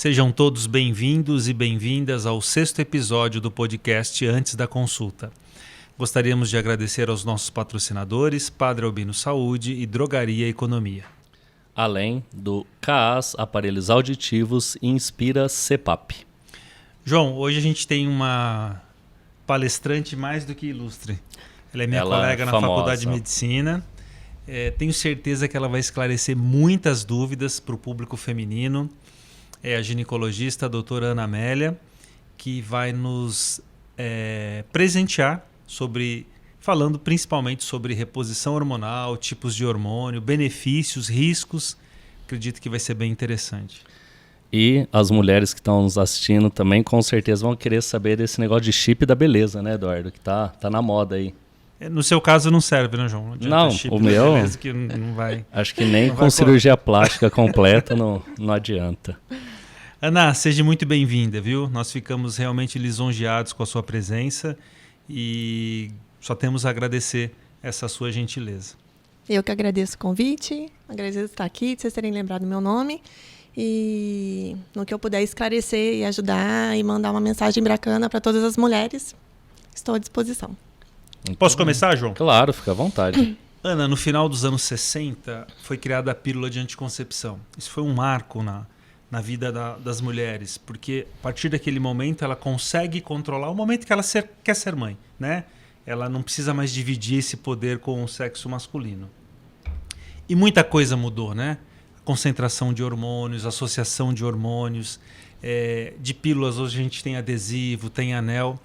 Sejam todos bem-vindos e bem-vindas ao 6º episódio do podcast Antes da Consulta. Gostaríamos de agradecer aos nossos patrocinadores, Padre Albino Saúde e Drogaria Economia. Além do CAAS Aparelhos Auditivos e Inspira CEPAP. João, hoje a gente tem uma palestrante mais do que ilustre. Ela é minha colega na Faculdade de Medicina. Tenho certeza que ela vai esclarecer muitas dúvidas para o público feminino. É a ginecologista a doutora Ana Amélia, que vai nos presentear falando principalmente sobre reposição hormonal, tipos de hormônio, benefícios, riscos. Acredito que vai ser bem interessante. E as mulheres que estão nos assistindo também com certeza vão querer saber desse negócio de chip da beleza, né, Eduardo? Que tá na moda aí. No seu caso não serve, né, João? Não, o meu que não vai, acho que nem com cirurgia plástica completa não adianta. Ana, seja muito bem-vinda, viu? Nós ficamos realmente lisonjeados com a sua presença e só temos a agradecer essa sua gentileza. Eu que agradeço o convite, agradeço estar aqui, de vocês terem lembrado do meu nome e no que eu puder esclarecer e ajudar e mandar uma mensagem bacana para todas as mulheres, estou à disposição. Posso começar, João? Claro, fica à vontade. Ana, no final dos anos 60 foi criada a pílula de anticoncepção. Isso foi um marco na vida das mulheres, porque a partir daquele momento ela consegue controlar o momento que ela quer ser mãe, né? Ela não precisa mais dividir esse poder com o sexo masculino. E muita coisa mudou, né? Concentração de hormônios, associação de hormônios, de pílulas, hoje a gente tem adesivo, tem anel.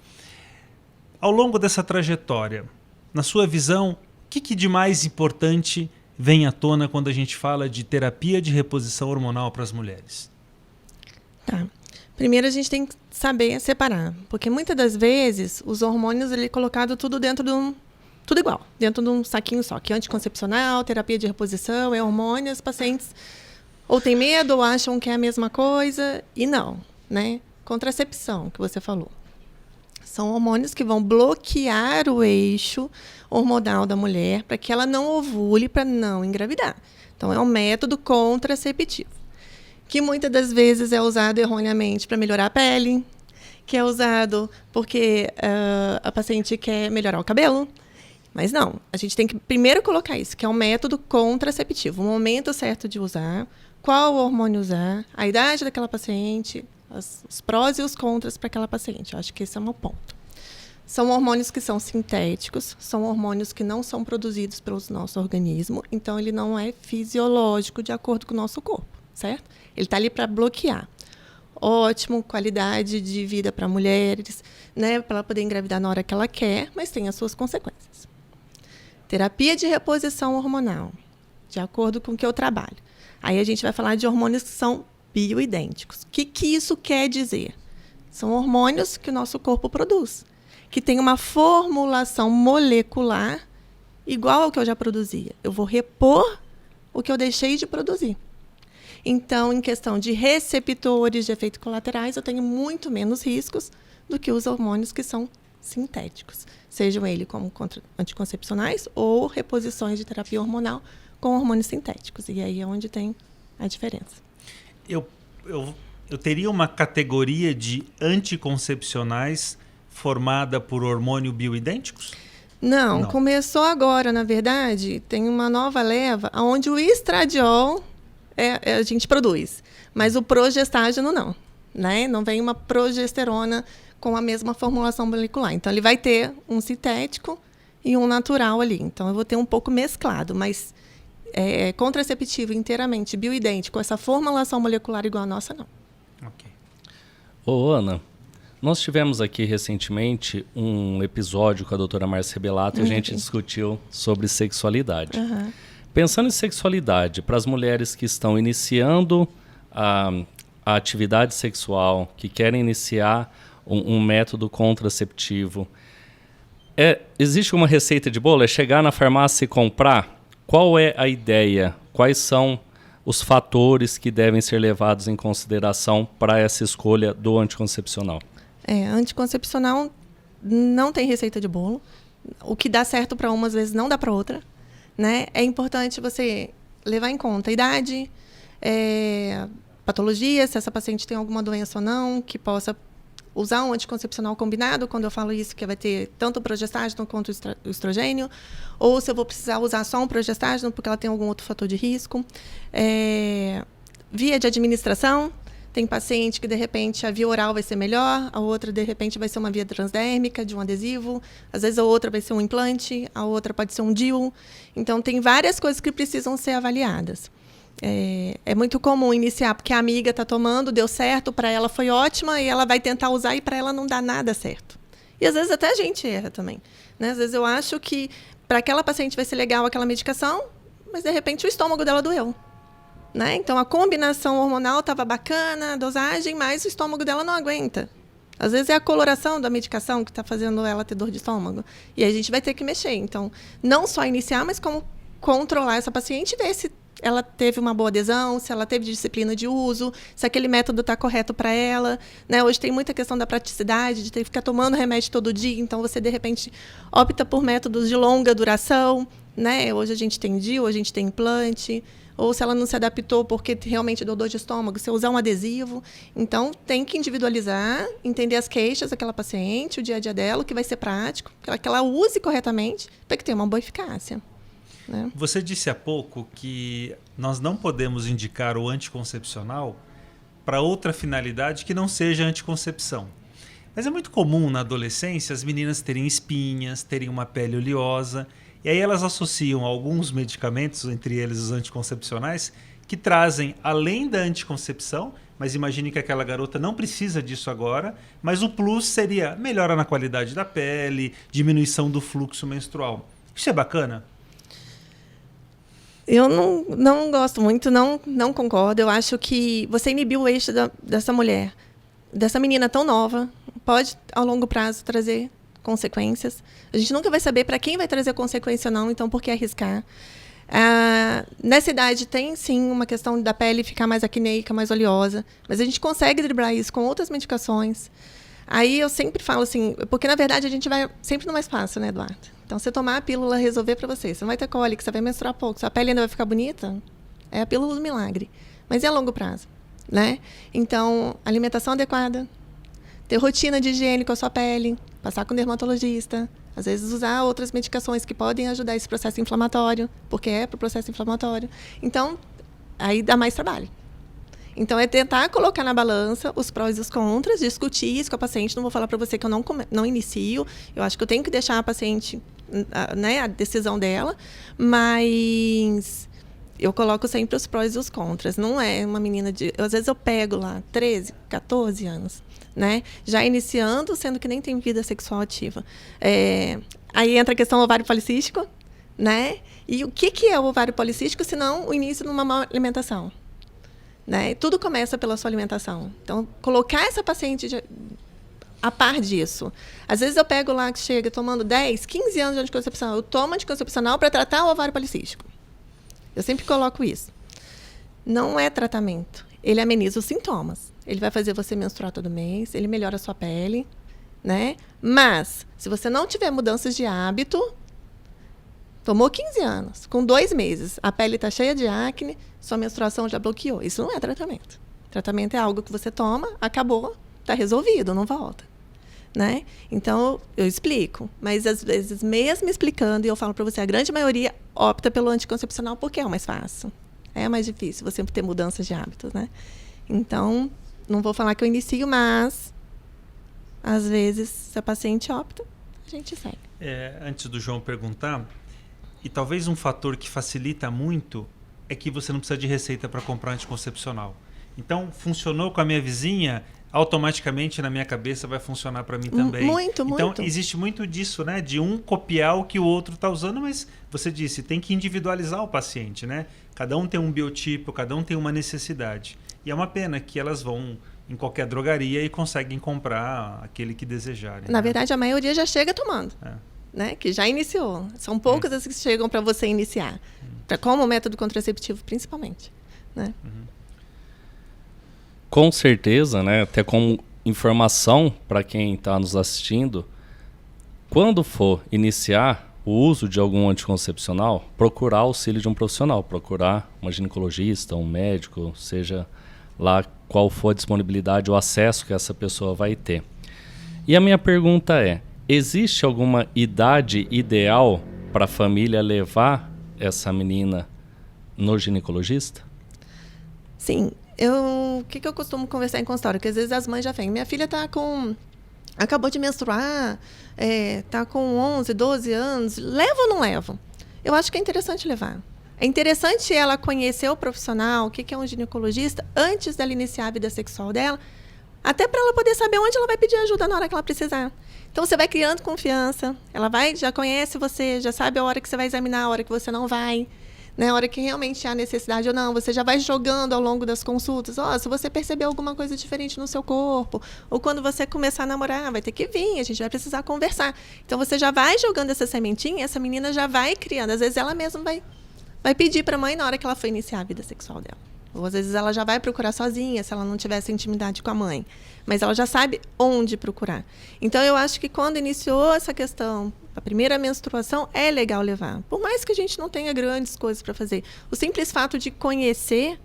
Ao longo dessa trajetória, na sua visão, o que de mais importante vem à tona quando a gente fala de terapia de reposição hormonal para as mulheres? Tá. Primeiro a gente tem que saber separar, porque muitas das vezes os hormônios ele é colocado tudo dentro de tudo igual, dentro de um saquinho só, que é anticoncepcional, terapia de reposição, é hormônio, os pacientes ou têm medo ou acham que é a mesma coisa, e não, né? Contracepção, que você falou. São hormônios que vão bloquear o eixo hormonal da mulher para que ela não ovule, para não engravidar. Então, é um método contraceptivo, que muitas das vezes é usado erroneamente para melhorar a pele, que é usado porque a paciente quer melhorar o cabelo. Mas não, a gente tem que primeiro colocar isso, que é um método contraceptivo, o momento certo de usar, qual hormônio usar, a idade daquela paciente, os prós e os contras para aquela paciente. Eu acho que esse é o meu ponto. São hormônios que são sintéticos, são hormônios que não são produzidos pelo nosso organismo, então ele não é fisiológico de acordo com o nosso corpo, certo? Ele está ali para bloquear. Ótimo, qualidade de vida para mulheres, né, para ela poder engravidar na hora que ela quer, mas tem as suas consequências. Terapia de reposição hormonal, de acordo com o que eu trabalho. Aí a gente vai falar de hormônios que são bioidênticos. O que isso quer dizer? São hormônios que o nosso corpo produz, que tem uma formulação molecular igual ao que eu já produzia. Eu vou repor o que eu deixei de produzir. Então, em questão de receptores de efeitos colaterais, eu tenho muito menos riscos do que os hormônios que são sintéticos, sejam eles como anticoncepcionais ou reposições de terapia hormonal com hormônios sintéticos. E aí é onde tem a diferença. Eu teria uma categoria de anticoncepcionais formada por hormônio bioidênticos? Não, começou agora, na verdade, tem uma nova leva onde o estradiol a gente produz, mas o progestágeno não, né? Não vem uma progesterona com a mesma formulação molecular. Então, ele vai ter um sintético e um natural ali. Então, eu vou ter um pouco mesclado, mas contraceptivo inteiramente bioidêntico, essa formulação molecular igual a nossa, não. Ok. Ô, Ana, nós tivemos aqui recentemente um episódio com a doutora Márcia Rebelato e a gente discutiu sobre sexualidade. Uhum. Pensando em sexualidade, para as mulheres que estão iniciando a atividade sexual, que querem iniciar um método contraceptivo, existe uma receita de bolo? É chegar na farmácia e comprar? Qual é a ideia? Quais são os fatores que devem ser levados em consideração para essa escolha do anticoncepcional? Anticoncepcional não tem receita de bolo. O que dá certo para uma, às vezes, não dá para outra, né? É importante você levar em conta a idade, patologia, se essa paciente tem alguma doença ou não, que possa usar um anticoncepcional combinado, quando eu falo isso, que vai ter tanto o progestágeno quanto o estrogênio, ou se eu vou precisar usar só um progestágeno, porque ela tem algum outro fator de risco. Via de administração, tem paciente que, de repente, a via oral vai ser melhor, a outra, de repente, vai ser uma via transdérmica, de um adesivo, às vezes a outra vai ser um implante, a outra pode ser um DIU. Então, tem várias coisas que precisam ser avaliadas. É muito comum iniciar, porque a amiga está tomando, deu certo, para ela foi ótima, e ela vai tentar usar e para ela não dá nada certo. E às vezes até a gente erra também, né? Às vezes eu acho que para aquela paciente vai ser legal aquela medicação, mas de repente o estômago dela doeu, né? Então a combinação hormonal estava bacana, a dosagem, mas o estômago dela não aguenta. Às vezes é a coloração da medicação que está fazendo ela ter dor de estômago. E aí a gente vai ter que mexer. Então, não só iniciar, mas como controlar essa paciente e ver se ela teve uma boa adesão, se ela teve disciplina de uso, se aquele método está correto para ela, né? Hoje tem muita questão da praticidade, de ter que ficar tomando remédio todo dia, então você, de repente, opta por métodos de longa duração, né? Hoje a gente tem DIU, a gente tem implante, ou se ela não se adaptou porque realmente deu dor de estômago, você usar um adesivo. Então, tem que individualizar, entender as queixas daquela paciente, o dia a dia dela, o que vai ser prático, que ela use corretamente, para que tenha uma boa eficácia. Né? Você disse há pouco que nós não podemos indicar o anticoncepcional para outra finalidade que não seja anticoncepção. Mas é muito comum na adolescência as meninas terem espinhas, terem uma pele oleosa, e aí elas associam alguns medicamentos, entre eles os anticoncepcionais, que trazem, além da anticoncepção, mas imagine que aquela garota não precisa disso agora, mas o plus seria melhora na qualidade da pele, diminuição do fluxo menstrual. Isso é bacana? Eu não gosto muito, não concordo. Eu acho que você inibiu o eixo dessa mulher, dessa menina tão nova, pode, ao longo prazo, trazer consequências. A gente nunca vai saber para quem vai trazer consequência ou não, então por que arriscar? Nessa idade tem, sim, uma questão da pele ficar mais acneica, mais oleosa, mas a gente consegue driblar isso com outras medicações. Aí eu sempre falo assim, porque na verdade a gente vai sempre no mais fácil, né, Eduardo? Então, você tomar a pílula resolver para você. Você não vai ter cólica, você vai menstruar pouco, sua pele ainda vai ficar bonita, é a pílula do milagre. Mas é a longo prazo, né? Então, alimentação adequada, ter rotina de higiene com a sua pele, passar com o dermatologista, às vezes usar outras medicações que podem ajudar esse processo inflamatório, porque é para o processo inflamatório. Então, aí dá mais trabalho. Então, é tentar colocar na balança os prós e os contras, discutir isso com a paciente. Não vou falar para você que eu não inicio. Eu acho que eu tenho que deixar a paciente, né, a decisão dela, mas eu coloco sempre os prós e os contras. Não é uma menina de... Às vezes eu pego lá 13, 14 anos, né? Já iniciando, sendo que nem tem vida sexual ativa. Aí entra a questão do ovário policístico, né? E o que é o ovário policístico, se não o início de uma má alimentação? Né? Tudo começa pela sua alimentação. Então, colocar essa paciente a par disso. Às vezes eu pego lá que chega tomando 10, 15 anos de anticoncepção. Eu tomo anticoncepcional para tratar o ovário policístico. Eu sempre coloco isso. Não é tratamento. Ele ameniza os sintomas. Ele vai fazer você menstruar todo mês, ele melhora a sua pele, né? Mas, se você não tiver mudanças de hábito, tomou 15 anos, com 2 meses, a pele está cheia de acne, sua menstruação já bloqueou. Isso não é tratamento. Tratamento é algo que você toma, acabou, está resolvido, não volta. Né? Então, eu explico. Mas, às vezes, mesmo explicando, e eu falo para você, a grande maioria opta pelo anticoncepcional porque é o mais fácil. É mais difícil você ter mudanças de hábitos, né? Então, não vou falar que eu inicio, mas, às vezes, se a paciente opta, a gente segue. Antes do João perguntar, e talvez um fator que facilita muito é que você não precisa de receita para comprar anticoncepcional. Então, funcionou com a minha vizinha, automaticamente na minha cabeça vai funcionar para mim também. Muito. Então, existe muito disso, né? De um copiar o que o outro está usando, mas você disse, tem que individualizar o paciente, né? Cada um tem um biotipo, cada um tem uma necessidade. E é uma pena que elas vão em qualquer drogaria e conseguem comprar aquele que desejarem. Na verdade, a maioria já chega tomando. Né? Que já iniciou. São poucas as que chegam para você iniciar. Como método contraceptivo, principalmente. Né? Com certeza, né? Até como informação para quem está nos assistindo, quando for iniciar o uso de algum anticoncepcional, procurar auxílio de um profissional, procurar uma ginecologista, um médico, seja lá qual for a disponibilidade, o acesso que essa pessoa vai ter. E a minha pergunta é, existe alguma idade ideal para a família levar essa menina no ginecologista? Sim. O que eu costumo conversar em consultório? Que às vezes as mães já vêm. Minha filha acabou de menstruar, tá com 11, 12 anos. Levo ou não levo? Eu acho que é interessante levar. É interessante ela conhecer o profissional, o que é um ginecologista, antes dela iniciar a vida sexual dela, até para ela poder saber onde ela vai pedir ajuda na hora que ela precisar. Então, você vai criando confiança, ela já conhece você, já sabe a hora que você vai examinar, a hora que você não vai, né? A hora que realmente há necessidade ou não. Você já vai jogando ao longo das consultas. Se você perceber alguma coisa diferente no seu corpo, ou quando você começar a namorar, vai ter que vir, a gente vai precisar conversar. Então, você já vai jogando essa sementinha, essa menina já vai criando. Às vezes, ela mesma vai pedir para a mãe na hora que ela for iniciar a vida sexual dela. Ou às vezes ela já vai procurar sozinha, se ela não tivesse intimidade com a mãe. Mas ela já sabe onde procurar. Então, eu acho que quando iniciou essa questão, a primeira menstruação, é legal levar. Por mais que a gente não tenha grandes coisas para fazer. O simples fato de conhecer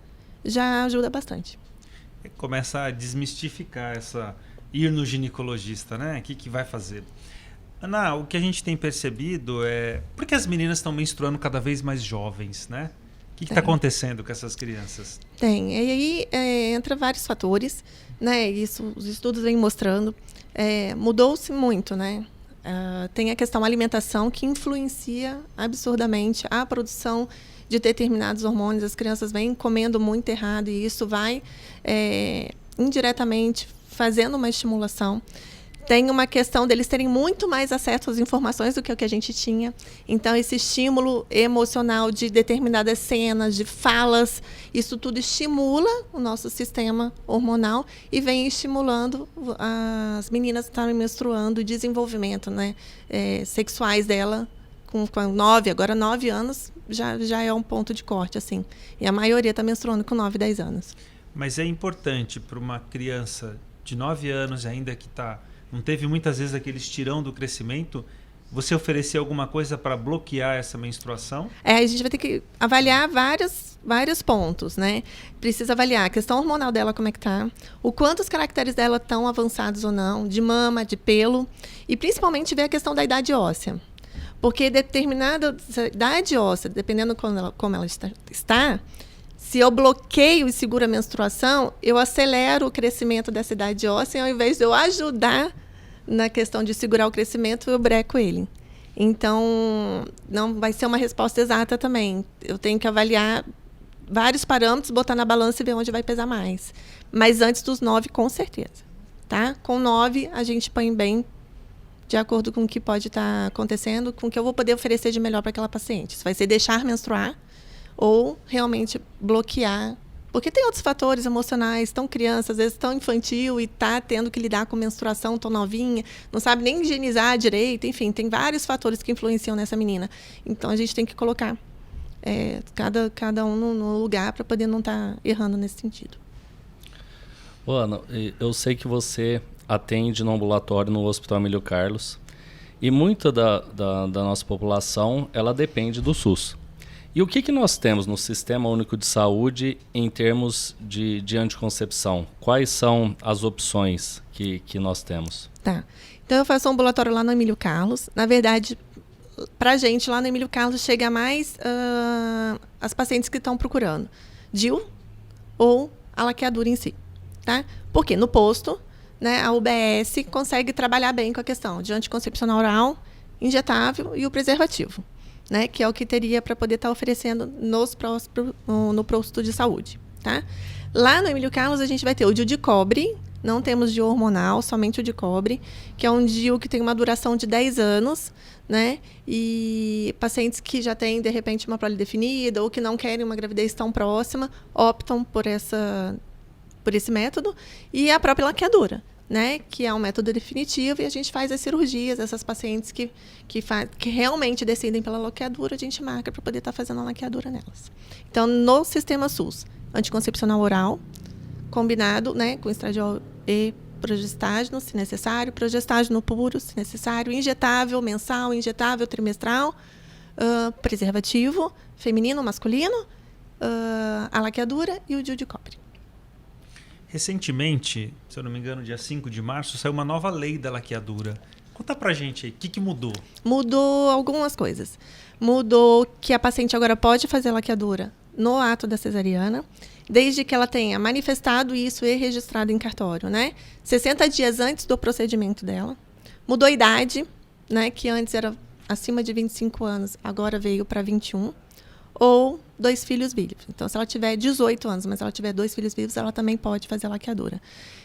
já ajuda bastante. Começa a desmistificar ir no ginecologista, né? O que vai fazer? Ana, o que a gente tem percebido é... Por que as meninas estão menstruando cada vez mais jovens, né? O que está acontecendo com essas crianças? Tem. E aí entra vários fatores, né? Isso os estudos vêm mostrando. Mudou-se muito, né? Tem a questão alimentação, que influencia absurdamente a produção de determinados hormônios. As crianças vêm comendo muito errado e isso vai indiretamente fazendo uma estimulação. Tem uma questão deles terem muito mais acesso às informações do que o que a gente tinha. Então, esse estímulo emocional de determinadas cenas, de falas, isso tudo estimula o nosso sistema hormonal e vem estimulando as meninas que estão menstruando, o desenvolvimento, né, sexuais dela. Com 9 anos, já é um ponto de corte, assim. E a maioria está menstruando com 9, 10 anos. Mas é importante para uma criança de 9 anos ainda que não teve muitas vezes aquele estirão do crescimento, você oferecer alguma coisa para bloquear essa menstruação? A gente vai ter que avaliar vários pontos, né? Precisa avaliar a questão hormonal dela, como é que tá, o quanto os caracteres dela estão avançados ou não, de mama, de pelo, e principalmente ver a questão da idade óssea. Porque determinada idade óssea, dependendo como ela está, se eu bloqueio e seguro a menstruação, eu acelero o crescimento dessa idade óssea, e ao invés de eu ajudar na questão de segurar o crescimento, eu breco ele. Então, não vai ser uma resposta exata também. Eu tenho que avaliar vários parâmetros, botar na balança e ver onde vai pesar mais. Mas antes dos 9, com certeza. Tá? Com 9, a gente põe bem de acordo com o que pode estar acontecendo, com o que eu vou poder oferecer de melhor para aquela paciente. Se vai ser deixar menstruar ou realmente bloquear. Porque tem outros fatores emocionais, tão criança, às vezes tão infantil e tá tendo que lidar com menstruação tão novinha, não sabe nem higienizar direito, enfim, tem vários fatores que influenciam nessa menina. Então, a gente tem que colocar cada um no lugar para poder não estar errando nesse sentido. Ana, eu sei que você atende no ambulatório no Hospital Emílio Carlos e muita da nossa população, ela depende do SUS. E o que nós temos no Sistema Único de Saúde em termos de anticoncepção? Quais são as opções que nós temos? Tá. Então, eu faço um ambulatório lá no Emílio Carlos. Na verdade, para a gente, lá no Emílio Carlos, chega mais as pacientes que estão procurando DIU ou a laqueadura em si. Tá? Porque no posto, né, a UBS consegue trabalhar bem com a questão de anticoncepcional oral, injetável e o preservativo. Né, que é o que teria para poder estar oferecendo no posto de saúde. Tá? Lá no Emílio Carlos, a gente vai ter o DIU de cobre, não temos DIU hormonal, somente o de cobre, que é um DIU que tem uma duração de 10 anos, né? E pacientes que já têm, de repente, uma prole definida ou que não querem uma gravidez tão próxima, optam por esse método, e a própria laqueadura. Né, que é um método definitivo, e a gente faz as cirurgias, essas pacientes que realmente decidem pela laqueadura, a gente marca para poder estar fazendo a laqueadura nelas. Então, no sistema SUS, anticoncepcional oral, combinado, né, com estradiol e progestágeno, se necessário, progestágeno puro, se necessário, injetável mensal, injetável trimestral, preservativo feminino, masculino, a laqueadura e o DIU de cobre. Recentemente, se eu não me engano, dia 5 de março, saiu uma nova lei da laqueadura. Conta pra gente aí, o que mudou? Mudou algumas coisas. Mudou que a paciente agora pode fazer laqueadura no ato da cesariana, desde que ela tenha manifestado isso e registrado em cartório, né? 60 dias antes do procedimento dela. Mudou a idade, né? Que antes era acima de 25 anos, agora veio para 21. Ou 2 filhos vivos. Então, se ela tiver 18 anos, mas ela tiver 2 filhos vivos, ela também pode fazer laqueadura.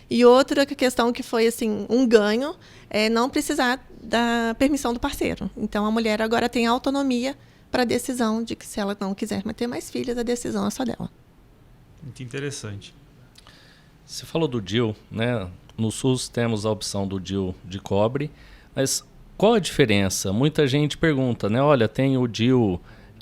E outra questão que foi assim um ganho é não precisar da permissão do parceiro. Então, a mulher agora tem autonomia para a decisão de que se ela não quiser ter mais filhos, a decisão é só dela. Muito interessante. Você falou do DIU, né? No SUS temos a opção do DIU de cobre, mas qual a diferença? Muita gente pergunta, né? Olha, tem o DIU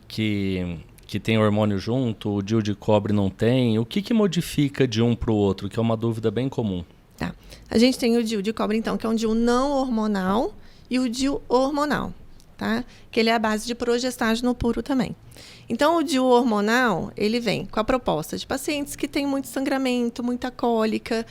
que tem hormônio junto, o DIU de cobre não tem. O que modifica de um para o outro? Que é uma dúvida bem comum. Tá. A gente tem o DIU de cobre, então, que é um DIU não hormonal, e o DIU hormonal, tá? Que ele é a base de progestágeno puro também. Então, o DIU hormonal, ele vem com a proposta de pacientes que têm muito sangramento, muita cólica,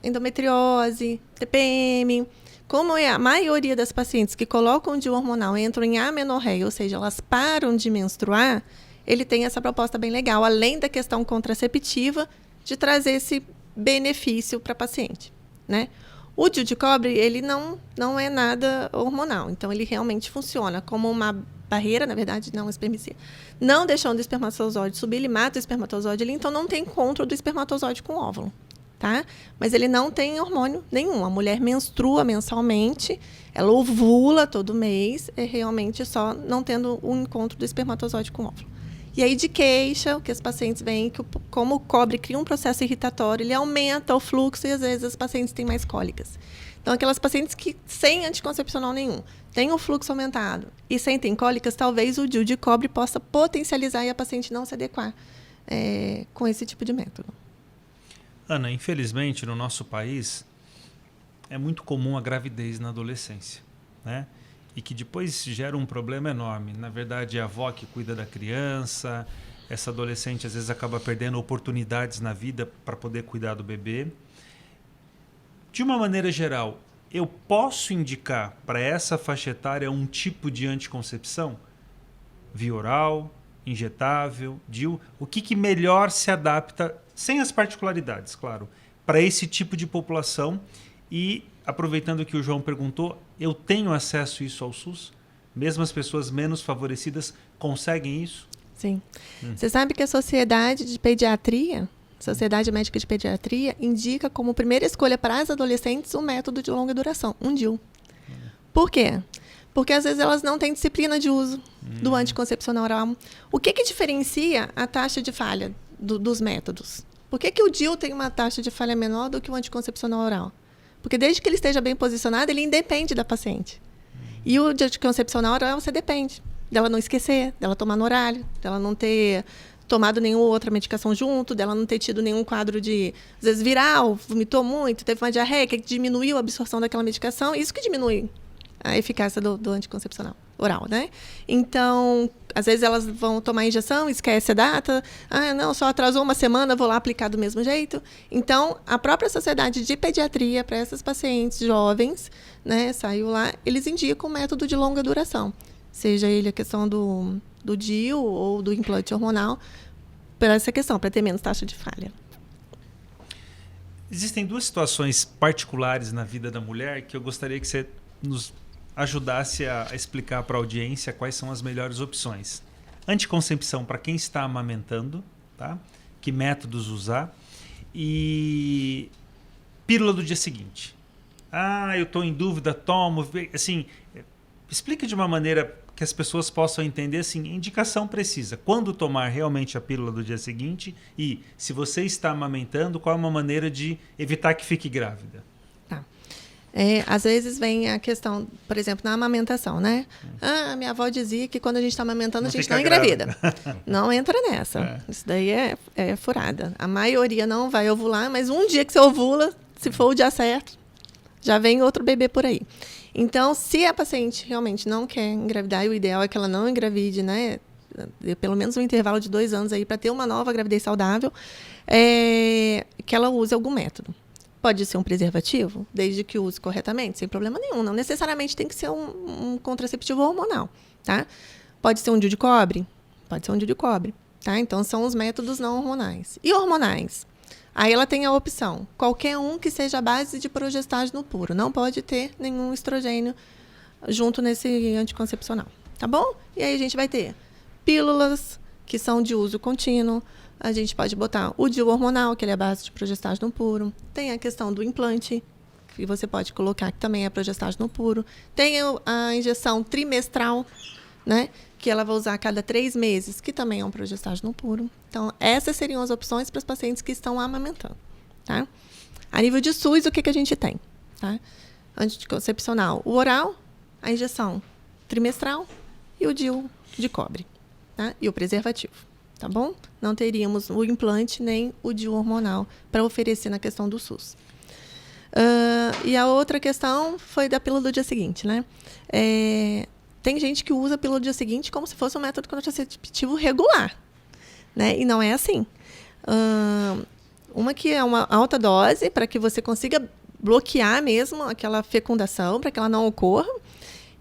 endometriose, TPM. Como é a maioria das pacientes que colocam DIU hormonal entram em amenorreia, ou seja, elas param de menstruar, ele tem essa proposta bem legal, além da questão contraceptiva, de trazer esse benefício para a paciente, né? O DIU de cobre, ele não é nada hormonal, então ele realmente funciona como uma barreira, na verdade, não espermicida, não deixando o espermatozoide subir, ele mata o espermatozoide ali, então não tem encontro do espermatozoide com o óvulo. Tá? Mas ele não tem hormônio nenhum. A mulher menstrua mensalmente, ela ovula todo mês, é realmente só não tendo o encontro do espermatozoide com o óvulo. E aí de queixa, o que as pacientes veem, que como o cobre cria um processo irritatório, ele aumenta o fluxo e às vezes as pacientes têm mais cólicas. Então aquelas pacientes que sem anticoncepcional nenhum, têm o fluxo aumentado e sentem cólicas, talvez o DIU de cobre possa potencializar e a paciente não se adequar com esse tipo de método. Ana, infelizmente, no nosso país, é muito comum a gravidez na adolescência, né? E que depois gera um problema enorme. Na verdade, é a avó que cuida da criança, essa adolescente às vezes acaba perdendo oportunidades na vida para poder cuidar do bebê. De uma maneira geral, eu posso indicar para essa faixa etária um tipo de anticoncepção? Via oral, injetável, DIU? O que melhor se adapta, sem as particularidades, claro, para esse tipo de população? E, aproveitando que o João perguntou, eu tenho acesso a isso ao SUS? Mesmo as pessoas menos favorecidas conseguem isso? Sim. Você sabe que a Sociedade de Pediatria, Sociedade Médica de Pediatria, indica como primeira escolha para as adolescentes um método de longa duração, um DIU. Por quê? Porque às vezes elas não têm disciplina de uso do anticoncepcional oral. O que diferencia a taxa de falha dos métodos? Por que o DIU tem uma taxa de falha menor do que o anticoncepcional oral? Porque desde que ele esteja bem posicionado, ele independe da paciente. E o anticoncepcional oral, você depende dela não esquecer, dela tomar no horário, dela não ter tomado nenhuma outra medicação junto, dela não ter tido nenhum quadro de, às vezes, viral, vomitou muito, teve uma diarreia, que diminuiu a absorção daquela medicação. Isso que diminui a eficácia do anticoncepcional oral, né? Então, às vezes elas vão tomar injeção, esquece a data. Ah, não, só atrasou uma semana, vou lá aplicar do mesmo jeito. Então, a própria Sociedade de Pediatria, para essas pacientes jovens, né, saiu lá, eles indicam um método de longa duração. Seja ele a questão do DIU ou do implante hormonal, para essa questão, para ter menos taxa de falha. Existem duas situações particulares na vida da mulher que eu gostaria que você nos ajudasse a explicar para a audiência quais são as melhores opções. Anticoncepção para quem está amamentando, tá? Que métodos usar, e pílula do dia seguinte. Ah, eu estou em dúvida, tomo. Assim, explica de uma maneira que as pessoas possam entender, assim, indicação precisa. Quando tomar realmente a pílula do dia seguinte e, se você está amamentando, qual é uma maneira de evitar que fique grávida? Às vezes vem a questão, por exemplo, na amamentação, né? Ah, minha avó dizia que quando a gente está amamentando, a gente não engravida. Não entra nessa. Isso daí é furada. A maioria não vai ovular, mas um dia que você ovula, se for o dia certo, já vem outro bebê por aí. Então, se a paciente realmente não quer engravidar, e o ideal é que ela não engravide, né? pelo menos um intervalo de 2 anos aí para ter uma nova gravidez saudável, que ela use algum método. Pode ser um preservativo, desde que use corretamente, sem problema nenhum. Não necessariamente tem que ser um contraceptivo hormonal, tá? Pode ser um DIU de cobre? Pode ser um DIU de cobre, tá? Então, são os métodos não hormonais. E hormonais? Aí ela tem a opção, qualquer um que seja a base de progestágeno puro. Não pode ter nenhum estrogênio junto nesse anticoncepcional, tá bom? E aí a gente vai ter pílulas, que são de uso contínuo. A gente pode botar o DIU hormonal, que ele é a base de progestágeno puro. Tem a questão do implante, que você pode colocar, que também é progestágeno puro. Tem a injeção trimestral, né? Que ela vai usar a cada 3 meses, que também é um progestágeno puro. Então, essas seriam as opções para os pacientes que estão amamentando, tá? A nível de SUS, o que a gente tem? Tá? Anticoncepcional, o oral, a injeção trimestral e o DIU de cobre, tá? E o preservativo, tá bom? Não teríamos o implante nem o DIU hormonal para oferecer na questão do SUS. E a outra questão foi da pílula do dia seguinte, né? Tem gente que usa a pílula do dia seguinte como se fosse um método contraceptivo regular, né? E não é assim. Uma que é uma alta dose para que você consiga bloquear mesmo aquela fecundação, para que ela não ocorra.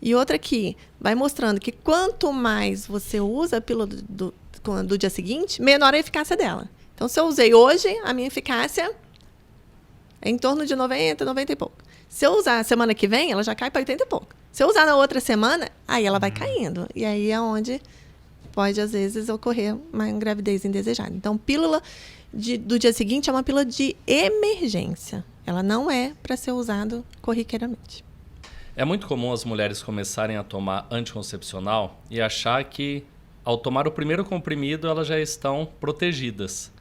E outra que vai mostrando que quanto mais você usa a pílula do dia seguinte, menor a eficácia dela. Então, se eu usei hoje, a minha eficácia é em torno de 90, 90 e pouco. Se eu usar a semana que vem, ela já cai para 80 e pouco. Se eu usar na outra semana, aí ela vai caindo. E aí é onde pode, às vezes, ocorrer uma gravidez indesejada. Então, pílula do dia seguinte é uma pílula de emergência. Ela não é para ser usada corriqueiramente. É muito comum as mulheres começarem a tomar anticoncepcional e achar que, ao tomar o primeiro comprimido, elas já estão protegidas.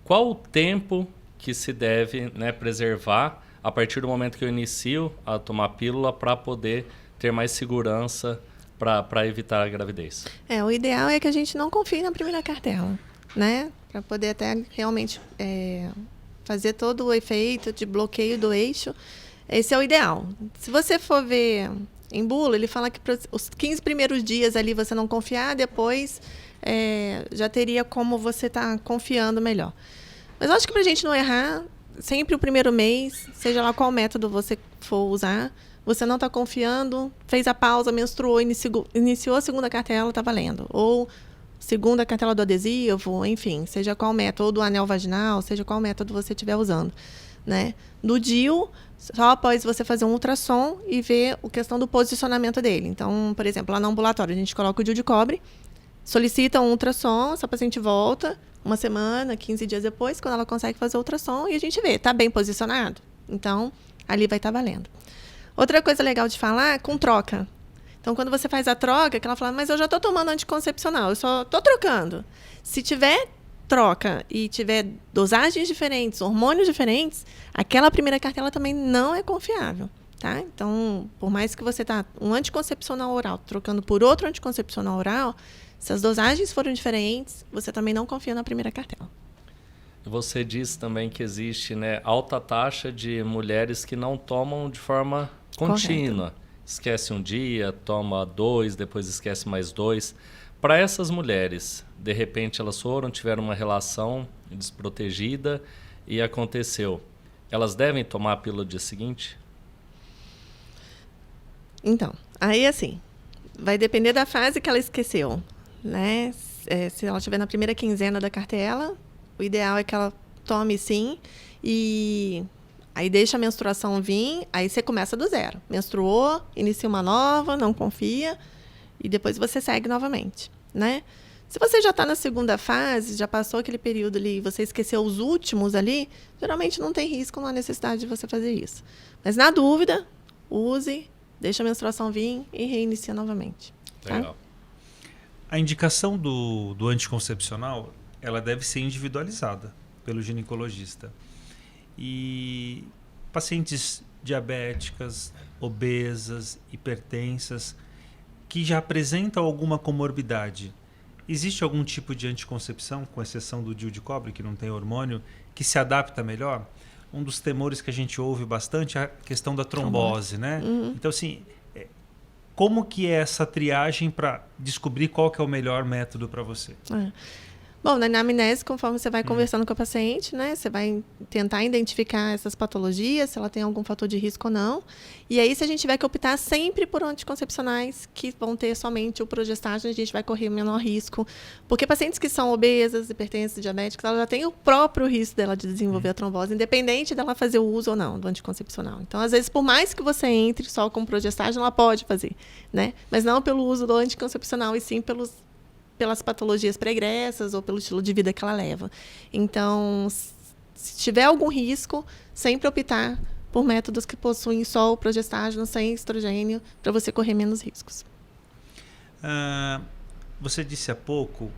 Qual o tempo que se deve, né, preservar a partir do momento que eu inicio a tomar pílula para poder ter mais segurança para evitar a gravidez? O ideal é que a gente não confie na primeira cartela, né? Para poder até realmente fazer todo o efeito de bloqueio do eixo. Esse é o ideal. Se você for ver em bula, ele fala que os 15 primeiros dias ali você não confiar, depois já teria como você estar confiando melhor. Mas eu acho que para a gente não errar, sempre o primeiro mês, seja lá qual método você for usar, você não está confiando, fez a pausa, menstruou, iniciou a segunda cartela, está valendo. Ou segunda cartela do adesivo, enfim, seja qual método, ou do anel vaginal, seja qual método você estiver usando, né? Do DIU, só após você fazer um ultrassom e ver a questão do posicionamento dele. Então, por exemplo, lá no ambulatório, a gente coloca o DIU de cobre, solicita um ultrassom, essa paciente volta 1 semana, 15 dias depois, quando ela consegue fazer o ultrassom, e a gente vê, está bem posicionado? Então, ali vai estar valendo. Outra coisa legal de falar, com troca. Então, quando você faz a troca, que ela fala, mas eu já estou tomando anticoncepcional, eu só estou trocando. Se tiver troca e tiver dosagens diferentes, hormônios diferentes, aquela primeira cartela também não é confiável, tá? Então, por mais que você está um anticoncepcional oral trocando por outro anticoncepcional oral, se as dosagens forem diferentes, você também não confia na primeira cartela. Você disse também que existe, né, alta taxa de mulheres que não tomam de forma contínua. Correto. Esquece um dia, toma 2, depois esquece mais 2. Para essas mulheres, de repente elas tiveram uma relação desprotegida e aconteceu. Elas devem tomar a pílula do dia seguinte? Então, aí assim, vai depender da fase que ela esqueceu, né? Se ela estiver na primeira quinzena da cartela, o ideal é que ela tome sim, e aí deixa a menstruação vir, aí você começa do zero. Menstruou, inicia uma nova, não confia, e depois você segue novamente, né? Se você já está na segunda fase, já passou aquele período ali, você esqueceu os últimos ali, geralmente não tem risco, não há necessidade de você fazer isso. Mas na dúvida, use, deixa a menstruação vir e reinicia novamente. Tá? Legal. A indicação do anticoncepcional, ela deve ser individualizada pelo ginecologista. E pacientes diabéticas, obesas, hipertensas, que já apresentam alguma comorbidade, existe algum tipo de anticoncepção, com exceção do DIU de cobre, que não tem hormônio, que se adapta melhor? Um dos temores que a gente ouve bastante é a questão da trombose, né? Uhum. Então, assim, Como que é essa triagem para descobrir qual que é o melhor método para você? Bom, na anamnese, conforme você vai conversando com a paciente, né, você vai tentar identificar essas patologias, se ela tem algum fator de risco ou não. E aí, se a gente tiver que optar sempre por anticoncepcionais que vão ter somente o progestágeno, a gente vai correr o menor risco. Porque pacientes que são obesas, hipertensas, diabéticas, ela já tem o próprio risco dela de desenvolver a trombose, independente dela fazer o uso ou não do anticoncepcional. Então, às vezes, por mais que você entre só com progestágeno, ela pode fazer, né? Mas não pelo uso do anticoncepcional, e sim pelas patologias pregressas ou pelo estilo de vida que ela leva. Então, se tiver algum risco, sempre optar por métodos que possuem só o progestágeno sem estrogênio, para você correr menos riscos. Você disse há pouco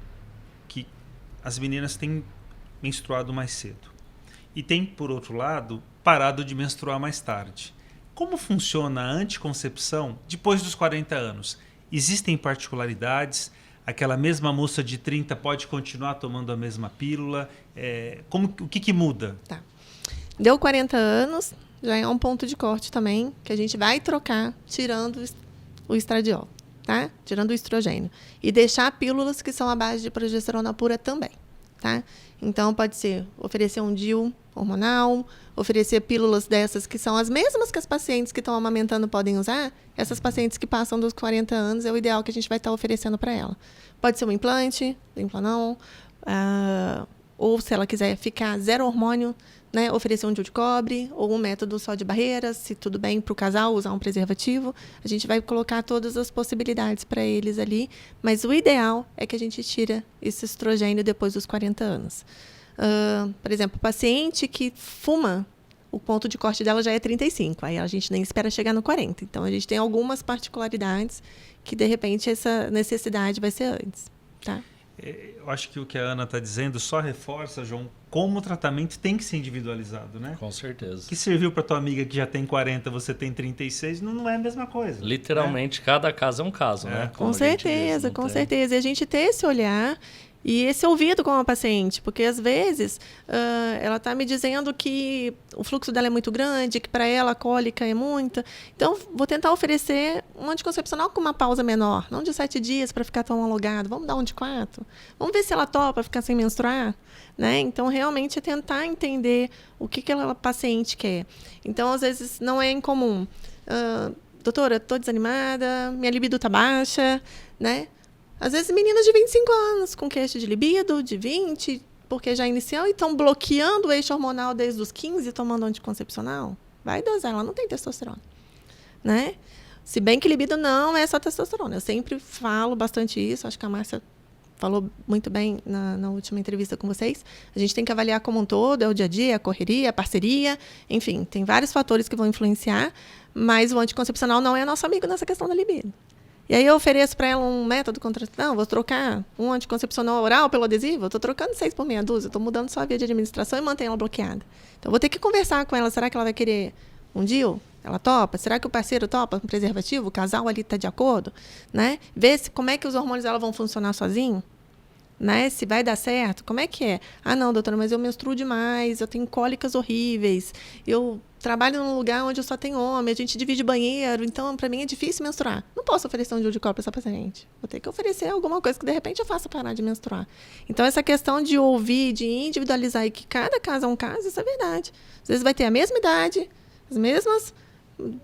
que as meninas têm menstruado mais cedo. E têm, por outro lado, parado de menstruar mais tarde. Como funciona a anticoncepção depois dos 40 anos? Existem particularidades? Aquela mesma moça de 30 pode continuar tomando a mesma pílula? O que muda? Tá. Deu 40 anos, já é um ponto de corte também, que a gente vai trocar, tirando o estradiol, tá? Tirando o estrogênio. E deixar pílulas que são à base de progesterona pura também, tá? Então, pode ser oferecer um DIU hormonal, oferecer pílulas dessas que são as mesmas que as pacientes que estão amamentando podem usar. Essas pacientes que passam dos 40 anos é o ideal que a gente vai estar oferecendo para ela. Pode ser um implante, implanão, ou se ela quiser ficar zero hormônio, né, oferecer um DIU de cobre, ou um método só de barreiras, se tudo bem para o casal usar um preservativo. A gente vai colocar todas as possibilidades para eles ali, mas o ideal é que a gente tira esse estrogênio depois dos 40 anos. Por exemplo, paciente que fuma, o ponto de corte dela já é 35, aí a gente nem espera chegar no 40. Então, a gente tem algumas particularidades que, de repente, essa necessidade vai ser antes, tá? Eu acho que o que a Ana está dizendo só reforça, João, como o tratamento tem que ser individualizado, né? Com certeza. O que serviu para tua amiga que já tem 40, você tem 36, não é a mesma coisa. Literalmente, cada caso é um caso, né? Com certeza, com certeza. E a gente ter esse olhar e esse ouvido com a paciente, porque às vezes ela está me dizendo que o fluxo dela é muito grande, que para ela a cólica é muita. Então, vou tentar oferecer um anticoncepcional com uma pausa menor, não de 7 dias para ficar tão alongado. Vamos dar um de 4. Vamos ver se ela topa ficar sem menstruar, né? Então, realmente é tentar entender o que aquela paciente quer. Então, às vezes não é incomum. Doutora, estou desanimada, minha libido está baixa, né? Às vezes, meninas de 25 anos com queixa de libido, de 20, porque já iniciou e estão bloqueando o eixo hormonal desde os 15, tomando anticoncepcional. Vai dosar, ela não tem testosterona, né? Se bem que libido não é só testosterona. Eu sempre falo bastante isso, acho que a Márcia falou muito bem na última entrevista com vocês. A gente tem que avaliar como um todo, é o dia a dia, a correria, a parceria, enfim, tem vários fatores que vão influenciar, mas o anticoncepcional não é nosso amigo nessa questão da libido. E aí eu ofereço para ela um método contraceptivo, vou trocar um anticoncepcional oral pelo adesivo, eu estou trocando 6 por meia dúzia, estou mudando só a via de administração e mantenho ela bloqueada. Então, vou ter que conversar com ela, será que ela vai querer um DIU? Ela topa? Será que o parceiro topa um preservativo? O casal ali está de acordo? Né? Ver como é que os hormônios dela vão funcionar sozinho, né? Se vai dar certo, como é que é? Ah, não, doutora, mas eu menstruo demais, eu tenho cólicas horríveis, eu trabalho num lugar onde eu só tenho homem, a gente divide banheiro, então para mim é difícil menstruar. Não posso oferecer um DIU de cobre para essa paciente. Vou ter que oferecer alguma coisa que de repente eu faça parar de menstruar. Então essa questão de ouvir, de individualizar e que cada caso é um caso, isso é verdade. Às vezes vai ter a mesma idade, as mesmas,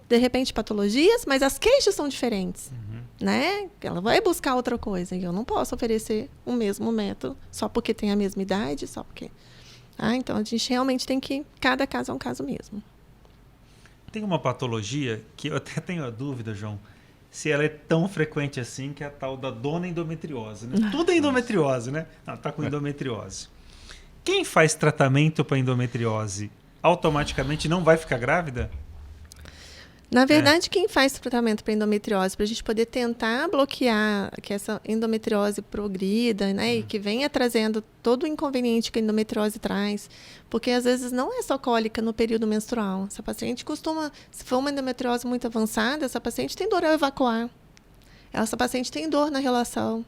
de repente, patologias, mas as queixas são diferentes. Né? Ela vai buscar outra coisa e eu não posso oferecer o mesmo método só porque tem a mesma idade, só porque... então a gente realmente tem que... Cada caso é um caso mesmo. Tem uma patologia que eu até tenho a dúvida, João, se ela é tão frequente assim, que é a tal da dona endometriose, né? Tudo é endometriose, né? Tá com endometriose. Quem faz tratamento para endometriose automaticamente não vai ficar grávida? Na verdade, quem faz tratamento para endometriose, para a gente poder tentar bloquear que essa endometriose progrida, né, e que venha trazendo todo o inconveniente que a endometriose traz, porque às vezes não é só cólica no período menstrual. Essa paciente costuma, se for uma endometriose muito avançada, essa paciente tem dor ao evacuar. Essa paciente tem dor na relação.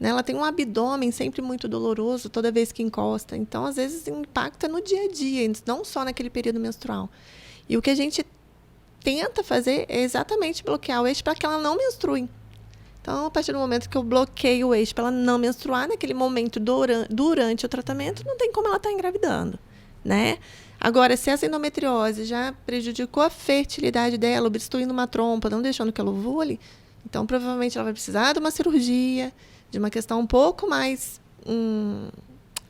Né? Ela tem um abdômen sempre muito doloroso toda vez que encosta. Então, às vezes, o impacto é no dia a dia, não só naquele período menstrual. E o que a gente tenta fazer é exatamente bloquear o eixo para que ela não menstrue. Então, a partir do momento que eu bloqueio o eixo para ela não menstruar, naquele momento durante o tratamento, não tem como ela estar engravidando, né? Agora, se essa endometriose já prejudicou a fertilidade dela, obstruindo uma trompa, não deixando que ela ovule, então provavelmente ela vai precisar de uma cirurgia, de uma questão um pouco mais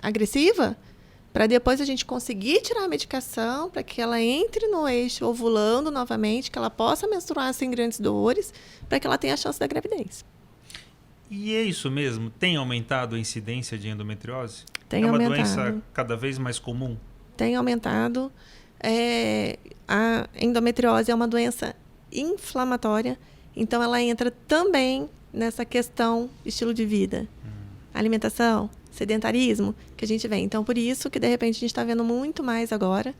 agressiva, para depois a gente conseguir tirar a medicação, para que ela entre no eixo ovulando novamente, que ela possa menstruar sem grandes dores, para que ela tenha a chance da gravidez. E é isso mesmo? Tem aumentado a incidência de endometriose? Tem é uma aumentado. Doença cada vez mais comum? Tem aumentado. A endometriose é uma doença inflamatória, então ela entra também nessa questão estilo de vida. Alimentação, sedentarismo, que a gente vê. Então, por isso que, de repente, a gente está vendo muito mais agora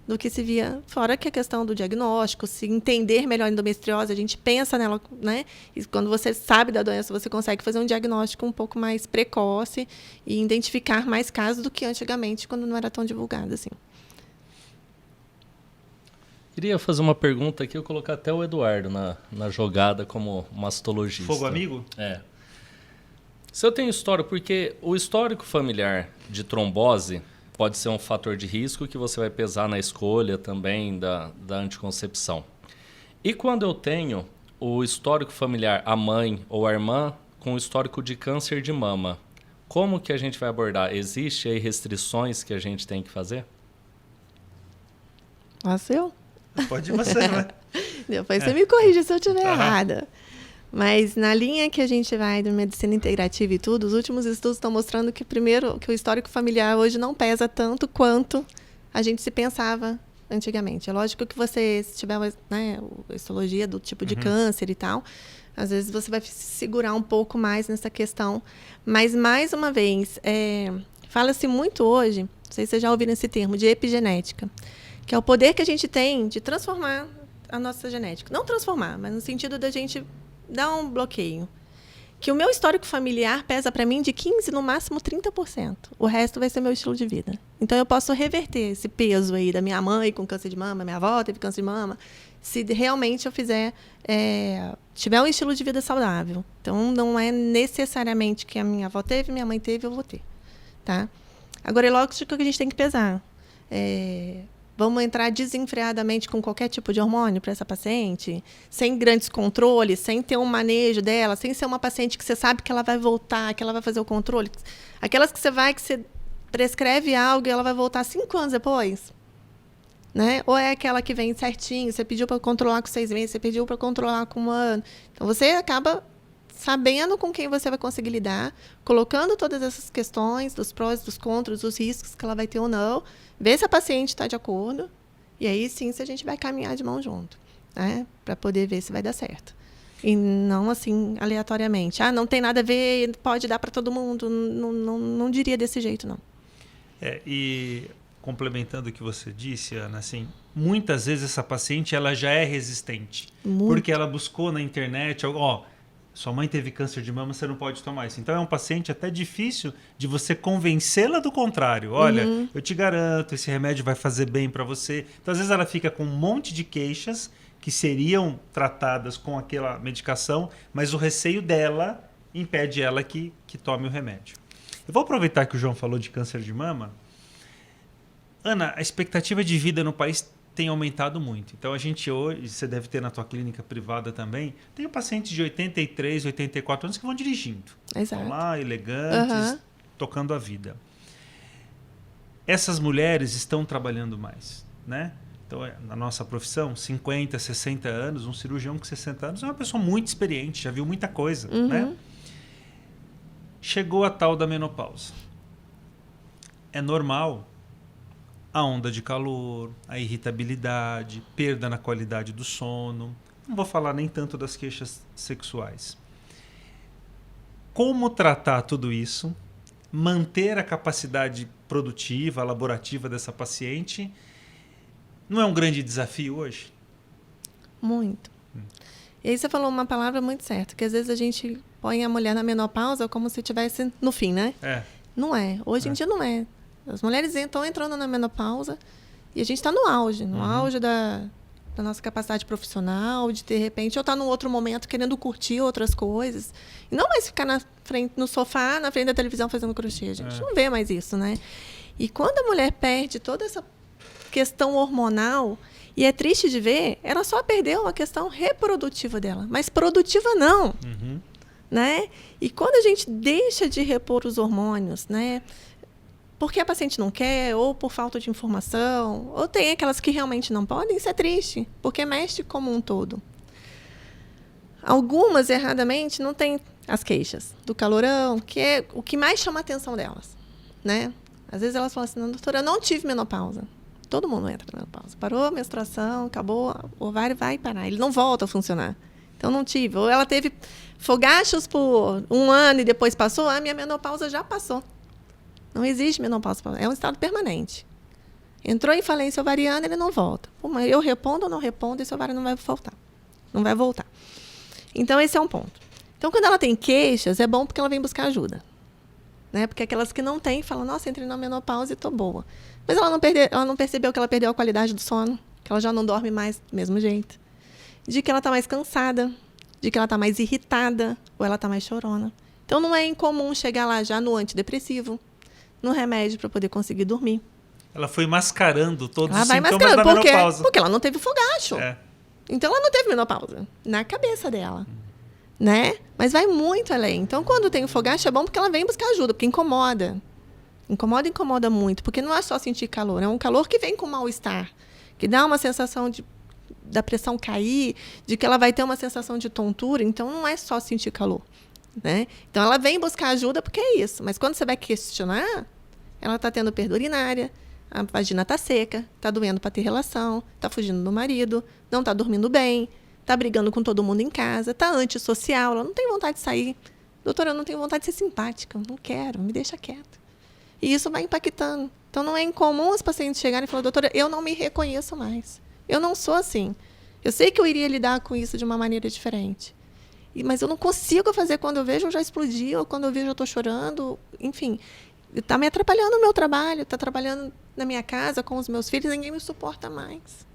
do que se via. Fora que a questão do diagnóstico, se entender melhor a endometriose, a gente pensa nela, né? E quando você sabe da doença, você consegue fazer um diagnóstico um pouco mais precoce e identificar mais casos do que antigamente, quando não era tão divulgado assim. Queria fazer uma pergunta aqui, eu colocar até o Eduardo na jogada como mastologista. Fogo amigo? É. Se eu tenho histórico, porque o histórico familiar de trombose pode ser um fator de risco que você vai pesar na escolha também da anticoncepção. E quando eu tenho o histórico familiar, a mãe ou a irmã, com histórico de câncer de mama, como que a gente vai abordar? Existem aí restrições que a gente tem que fazer? Nossa, eu? Pode você, né? Depois você me corrige se eu estiver errada. Mas na linha que a gente vai de medicina integrativa e tudo, os últimos estudos estão mostrando que, primeiro, que o histórico familiar hoje não pesa tanto quanto a gente se pensava antigamente. É lógico que você, se tiver né, a histologia do tipo de câncer e tal, às vezes você vai se segurar um pouco mais nessa questão. Mas, mais uma vez, fala-se muito hoje, não sei se vocês já ouviram esse termo, de epigenética, que é o poder que a gente tem de transformar a nossa genética. Não transformar, mas no sentido da gente dar um bloqueio. Que o meu histórico familiar pesa para mim de 15%, no máximo 30%. O resto vai ser meu estilo de vida. Então, eu posso reverter esse peso aí da minha mãe com câncer de mama, minha avó teve câncer de mama, se realmente eu tiver um estilo de vida saudável. Então, não é necessariamente que a minha avó teve, minha mãe teve, eu vou ter. Tá? Agora, é lógico que a gente tem que pesar. Vamos entrar desenfreadamente com qualquer tipo de hormônio para essa paciente, sem grandes controles, sem ter um manejo dela, sem ser uma paciente que você sabe que ela vai voltar, que ela vai fazer o controle. Aquelas que você prescreve algo e ela vai voltar 5 anos depois. Né? Ou é aquela que vem certinho, você pediu para controlar com 6 meses, você pediu para controlar com 1 ano. Então, você acaba sabendo com quem você vai conseguir lidar, colocando todas essas questões, dos prós, dos contras, dos riscos que ela vai ter ou não, ver se a paciente está de acordo, e aí sim se a gente vai caminhar de mão junto, né? Para poder ver se vai dar certo. E não assim, aleatoriamente. Não tem nada a ver, pode dar para todo mundo. Não diria desse jeito, não. E complementando o que você disse, Ana, assim, muitas vezes essa paciente ela já é resistente. Muito. Porque ela buscou na internet, sua mãe teve câncer de mama, você não pode tomar isso. Então é um paciente até difícil de você convencê-la do contrário. Olha, eu te garanto, esse remédio vai fazer bem para você. Então às vezes ela fica com um monte de queixas que seriam tratadas com aquela medicação, mas o receio dela impede ela que tome o remédio. Eu vou aproveitar que o João falou de câncer de mama. Ana, a expectativa de vida no país tem aumentado muito. Então, a gente hoje, você deve ter na tua clínica privada também, tem pacientes de 83, 84 anos que vão dirigindo. Exato. Estão lá, elegantes, tocando a vida. Essas mulheres estão trabalhando mais, né? Então, na nossa profissão, 50, 60 anos, um cirurgião com 60 anos é uma pessoa muito experiente, já viu muita coisa, né? Chegou a tal da menopausa. É normal a onda de calor, a irritabilidade, perda na qualidade do sono. Não vou falar nem tanto das queixas sexuais. Como tratar tudo isso, manter a capacidade produtiva, laborativa dessa paciente, não é um grande desafio hoje? Muito. E aí você falou uma palavra muito certa, que às vezes a gente põe a mulher na menopausa como se estivesse no fim, né? Não é. Hoje em dia não é. As mulheres estão entrando na menopausa e a gente está no auge da nossa capacidade profissional, de repente eu estar num outro momento querendo curtir outras coisas. E não mais ficar no sofá, na frente da televisão fazendo crochê. A gente não vê mais isso, né? E quando a mulher perde toda essa questão hormonal, e é triste de ver, ela só perdeu a questão reprodutiva dela, mas produtiva não. Né? E quando a gente deixa de repor os hormônios, né? Porque a paciente não quer, ou por falta de informação, ou tem aquelas que realmente não podem, isso é triste, porque mexe como um todo. Algumas, erradamente, não têm as queixas do calorão, que é o que mais chama a atenção delas, né? Às vezes elas falam assim, não, doutora, eu não tive menopausa. Todo mundo entra na menopausa. Parou a menstruação, acabou, o ovário vai parar, ele não volta a funcionar. Então, não tive. Ou ela teve fogachos por 1 ano e depois passou, a minha menopausa já passou. Não existe menopausa, é um estado permanente. Entrou em falência ovariana, ele não volta. Pô, mas eu repondo ou não repondo, esse ovário não vai voltar. Não vai voltar. Então, esse é um ponto. Então, quando ela tem queixas, é bom porque ela vem buscar ajuda. Né? Porque aquelas que não têm, falam, nossa, entrei na menopausa e estou boa. Mas ela não percebeu que ela perdeu a qualidade do sono, que ela já não dorme mais do mesmo jeito. De que ela está mais cansada, de que ela está mais irritada, ou ela está mais chorona. Então, não é incomum chegar lá já no antidepressivo, no remédio para poder conseguir dormir. Ela foi mascarando todos ela os vai sintomas mascarando, da menopausa. Porque ela não teve fogacho. É. Então, ela não teve menopausa na cabeça dela. Né? Mas vai muito além. Então, quando tem o fogacho, é bom porque ela vem buscar ajuda, porque incomoda. Incomoda muito, porque não é só sentir calor, é um calor que vem com mal-estar, que dá uma sensação da pressão cair, de que ela vai ter uma sensação de tontura, então não é só sentir calor. Né? Então, ela vem buscar ajuda porque é isso. Mas quando você vai questionar, ela está tendo perda urinária, a vagina está seca, está doendo para ter relação, está fugindo do marido, não está dormindo bem, está brigando com todo mundo em casa, está antissocial, ela não tem vontade de sair. Doutora, eu não tenho vontade de ser simpática, não quero, me deixa quieta. E isso vai impactando. Então, não é incomum os pacientes chegarem e falarem, doutora, eu não me reconheço mais. Eu não sou assim. Eu sei que eu iria lidar com isso de uma maneira diferente. Mas eu não consigo fazer quando eu vejo eu já explodi, ou quando eu vejo eu estou chorando. Enfim, está me atrapalhando no meu trabalho, está atrapalhando na minha casa, com os meus filhos, ninguém me suporta mais.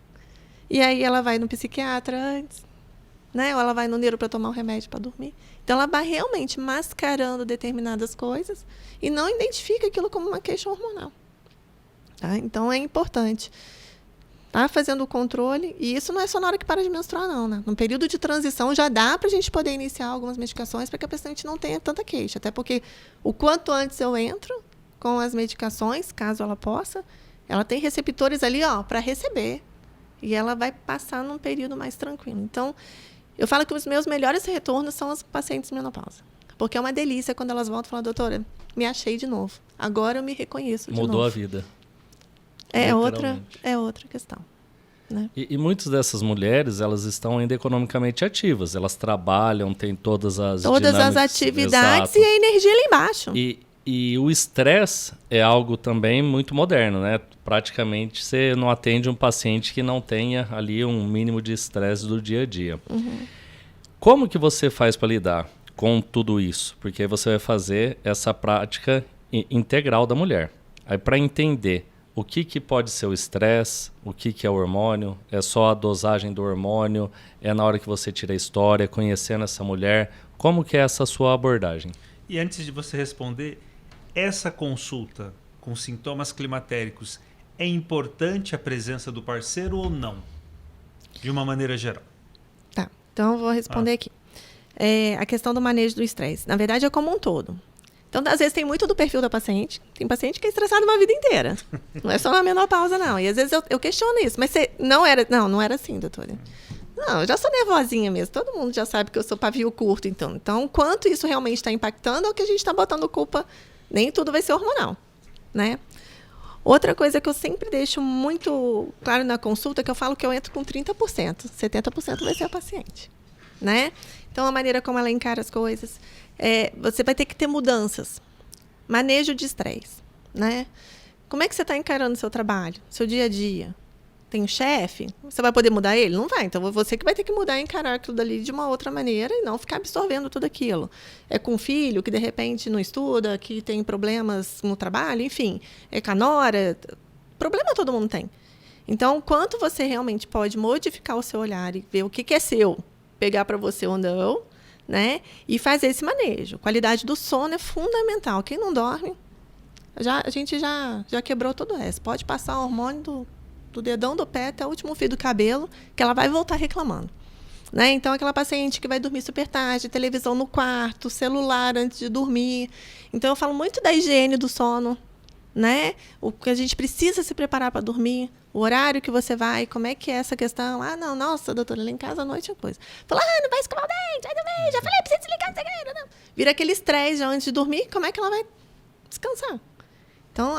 E aí ela vai no psiquiatra antes, né? Ou ela vai no neuro para tomar um remédio para dormir. Então, ela vai realmente mascarando determinadas coisas e não identifica aquilo como uma queixa hormonal. Tá? Então, é importante tá fazendo o controle. E isso não é só na hora que para de menstruar, não. Né? No período de transição, já dá para a gente poder iniciar algumas medicações para que a paciente não tenha tanta queixa. Até porque, o quanto antes eu entro com as medicações, caso ela possa, ela tem receptores ali para receber. E ela vai passar num período mais tranquilo. Então, eu falo que os meus melhores retornos são as pacientes menopausa. Porque é uma delícia quando elas voltam e falam, doutora, me achei de novo. Agora eu me reconheço de novo. Mudou a vida. É outra questão. Né? E muitas dessas mulheres, elas estão ainda economicamente ativas. Elas trabalham, têm todas as atividades. Exato. E a energia lá embaixo. E o estresse é algo também muito moderno, né? Praticamente você não atende um paciente que não tenha ali um mínimo de estresse do dia a dia. Uhum. Como que você faz para lidar com tudo isso? Porque aí você vai fazer essa prática integral da mulher. Aí para entender o que pode ser o estresse, o que é o hormônio, é só a dosagem do hormônio, é na hora que você tira a história, conhecendo essa mulher, como que é essa sua abordagem? E antes de você responder, essa consulta com sintomas climatéricos, é importante a presença do parceiro ou não? De uma maneira geral. Tá, então eu vou responder aqui. A questão do manejo do estresse. Na verdade, é como um todo. Então, às vezes, tem muito do perfil da paciente. Tem paciente que é estressado uma vida inteira. Não é só na menopausa, não. E às vezes eu questiono isso. Mas você não era assim, doutora. Não, eu já sou nervosinha mesmo. Todo mundo já sabe que eu sou pavio curto, então. Então, quanto isso realmente está impactando é o que a gente está botando culpa. Nem tudo vai ser hormonal, né? Outra coisa que eu sempre deixo muito claro na consulta é que eu falo que eu entro com 30%. 70% vai ser a paciente, né? Então, a maneira como ela encara as coisas. Você vai ter que ter mudanças. Manejo de estresse, né? Como é que você está encarando o seu trabalho, seu dia a dia? Tem um chefe? Você vai poder mudar ele? Não vai. Então, você que vai ter que mudar e encarar aquilo dali de uma outra maneira e não ficar absorvendo tudo aquilo. É com um filho que, de repente, não estuda, que tem problemas no trabalho, enfim. É com a nora. Problema todo mundo tem. Então, quanto você realmente pode modificar o seu olhar e ver o que é seu, pegar para você ou não, né? E fazer esse manejo. Qualidade do sono é fundamental. Quem não dorme, a gente já quebrou todo o resto. Pode passar o hormônio do dedão do pé até o último fio do cabelo, que ela vai voltar reclamando. Né? Então, aquela paciente que vai dormir super tarde, televisão no quarto, celular antes de dormir. Então, eu falo muito da higiene do sono, né? O que a gente precisa se preparar para dormir, o horário que você vai, como é que é essa questão. Ah, não, nossa, doutora, lá em casa à noite é coisa. Fala, não vai escovar o dente, vai dormir, já falei, precisa desligar, não sei o que, não. Vira aquele estresse já antes de dormir, como é que ela vai descansar? Então,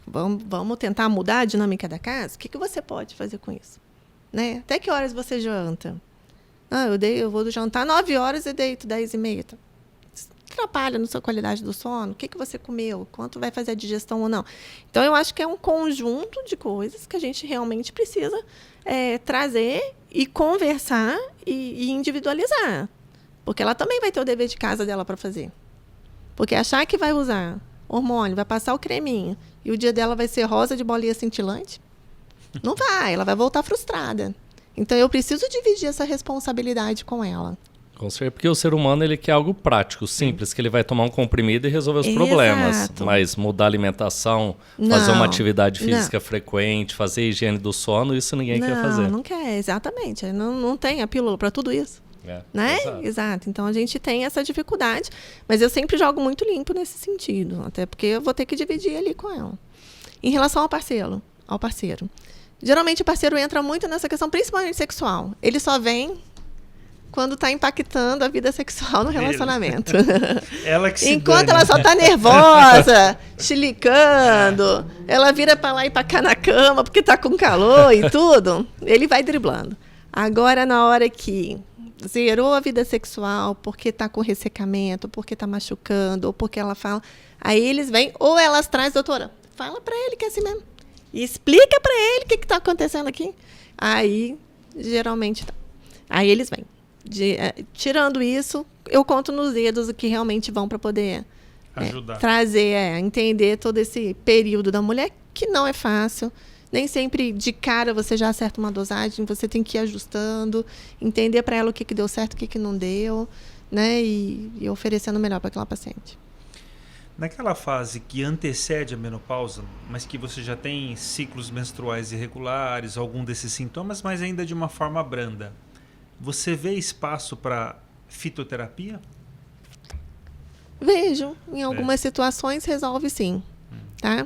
vamos tentar mudar a dinâmica da casa? O que você pode fazer com isso? Né? Até que horas você janta? Eu vou jantar 9 horas e deito 10h30. Tá? Atrapalha na sua qualidade do sono? O que você comeu? Quanto vai fazer a digestão ou não? Então, eu acho que é um conjunto de coisas que a gente realmente precisa trazer e conversar e individualizar. Porque ela também vai ter o dever de casa dela para fazer. Porque achar que vai usar hormônio, vai passar o creminho e o dia dela vai ser rosa de bolinha cintilante, não vai. Ela vai voltar frustrada. Então, eu preciso dividir essa responsabilidade com ela. Com certeza, porque o ser humano ele quer algo prático, simples, que ele vai tomar um comprimido e resolver os problemas. Mas mudar a alimentação, fazer uma atividade física frequente, fazer higiene do sono, isso ninguém quer fazer. Não quer, exatamente. Não tem a pílula para tudo isso. Né? Exato. Então, a gente tem essa dificuldade, mas eu sempre jogo muito limpo nesse sentido, até porque eu vou ter que dividir ali com ela. Em relação ao parceiro. Geralmente o parceiro entra muito nessa questão, principalmente sexual. Ele só vem quando está impactando a vida sexual no relacionamento. Ela que se Enquanto dane. ela só está nervosa, chilicando, ela vira para lá e para cá na cama porque está com calor e tudo, ele vai driblando. Agora, na hora que zerou a vida sexual porque está com ressecamento, porque está machucando, ou porque ela fala, aí eles vêm, ou elas trazem, doutora, fala para ele que é assim mesmo. E explica para ele o que está acontecendo aqui. Aí, geralmente, tá. Aí eles vêm. Tirando isso, eu conto nos dedos o que realmente vão para poder ajudar. Trazer, entender todo esse período da mulher, que não é fácil. Nem sempre de cara você já acerta uma dosagem, você tem que ir ajustando, entender para ela o que deu certo, o que não deu, né? E oferecendo o melhor para aquela paciente. Naquela fase que antecede a menopausa, mas que você já tem ciclos menstruais irregulares, algum desses sintomas, mas ainda de uma forma branda, você vê espaço para fitoterapia? Vejo. Em algumas situações resolve sim. Tá?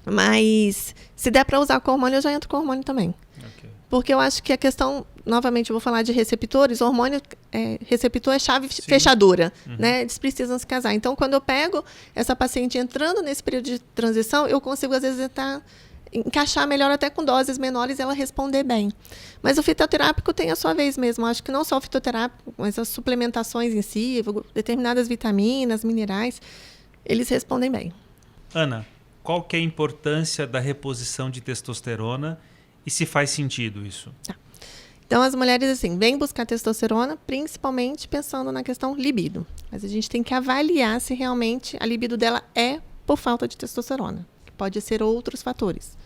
Mas se der para usar com hormônio, eu já entro com hormônio também. Okay. Porque eu acho que a questão, novamente, eu vou falar de receptores, hormônio, receptor é chave fechadura, né? Eles precisam se casar. Então, quando eu pego essa paciente entrando nesse período de transição, eu consigo, às vezes, encaixar melhor até com doses menores e ela responder bem. Mas o fitoterápico tem a sua vez mesmo. Eu acho que não só o fitoterápico, mas as suplementações em si, determinadas vitaminas, minerais, eles respondem bem. Ana, qual que é a importância da reposição de testosterona e se faz sentido isso? Tá. Então, as mulheres, assim, vêm buscar testosterona, principalmente pensando na questão libido. Mas a gente tem que avaliar se realmente a libido dela é por falta de testosterona. Que pode ser outros fatores.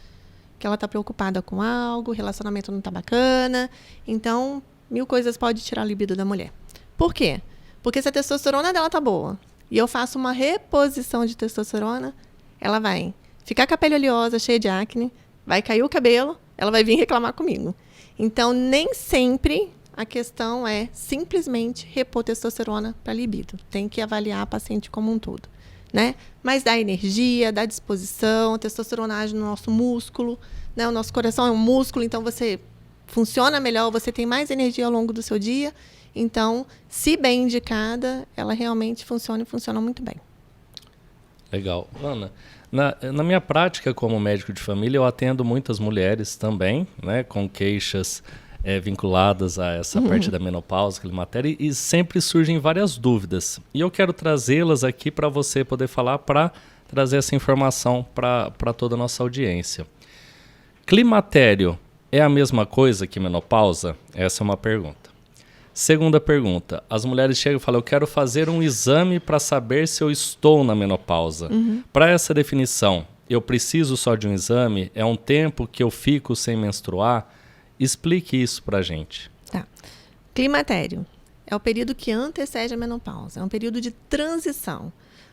Que ela está preocupada com algo, o relacionamento não está bacana. Então, 1000 coisas podem tirar a libido da mulher. Por quê? Porque se a testosterona dela está boa e eu faço uma reposição de testosterona, ela vai ficar com a pele oleosa, cheia de acne, vai cair o cabelo, ela vai vir reclamar comigo. Então, nem sempre a questão é simplesmente repor testosterona para libido. Tem que avaliar a paciente como um todo, né? Mas dá energia, dá disposição, a testosterona age no nosso músculo, né? O nosso coração é um músculo, então você funciona melhor, você tem mais energia ao longo do seu dia. Então, se bem indicada, ela realmente funciona e funciona muito bem. Legal. Ana, na minha prática como médico de família, eu atendo muitas mulheres também, né, com queixas vinculadas a essa parte da menopausa, climatério, e sempre surgem várias dúvidas. E eu quero trazê-las aqui para você poder falar, para trazer essa informação para toda a nossa audiência. Climatério é a mesma coisa que menopausa? Essa é uma pergunta. Segunda pergunta, as mulheres chegam e falam, eu quero fazer um exame para saber se eu estou na menopausa. Para essa definição, eu preciso só de um exame? É um tempo que eu fico sem menstruar? Explique isso pra gente. Tá. Climatério é o período que antecede a menopausa. É um período de transição.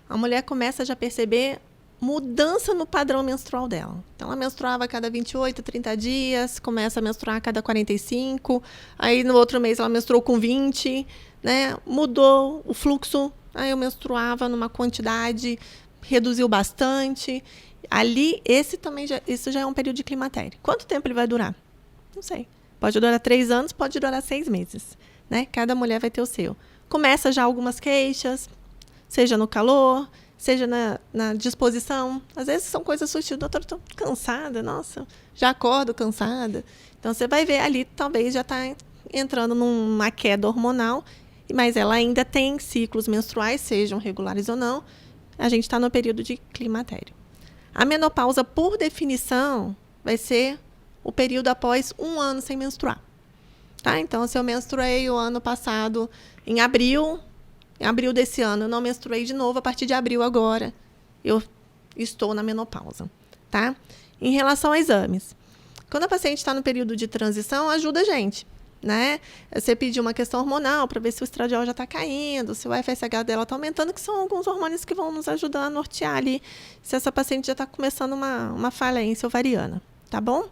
A mulher começa já a perceber mudança no padrão menstrual dela. Então, ela menstruava a cada 28, 30 dias, começa a menstruar a cada 45, aí no outro mês ela menstruou com 20, né? Mudou o fluxo, aí eu menstruava numa quantidade, reduziu bastante. Ali, isso já é um período de climatério. Quanto tempo ele vai durar? Não sei. Pode durar 3 anos, pode durar 6 meses, né? Cada mulher vai ter o seu. Começa já algumas queixas, seja no calor, seja na disposição. Às vezes são coisas sutis. Doutora, estou cansada, nossa, já acordo cansada. Então, você vai ver ali, talvez já está entrando numa queda hormonal, mas ela ainda tem ciclos menstruais, sejam regulares ou não. A gente está no período de climatério. A menopausa, por definição, vai ser o período após 1 ano sem menstruar. Tá? Então, se eu menstruei o ano passado em abril desse ano, eu não menstruei de novo, a partir de abril agora, eu estou na menopausa. Tá? Em relação a exames, quando a paciente está no período de transição, ajuda a gente. Né? Você pedir uma questão hormonal para ver se o estradiol já está caindo, se o FSH dela está aumentando, que são alguns hormônios que vão nos ajudar a nortear ali se essa paciente já está começando uma falência ovariana. Tá bom?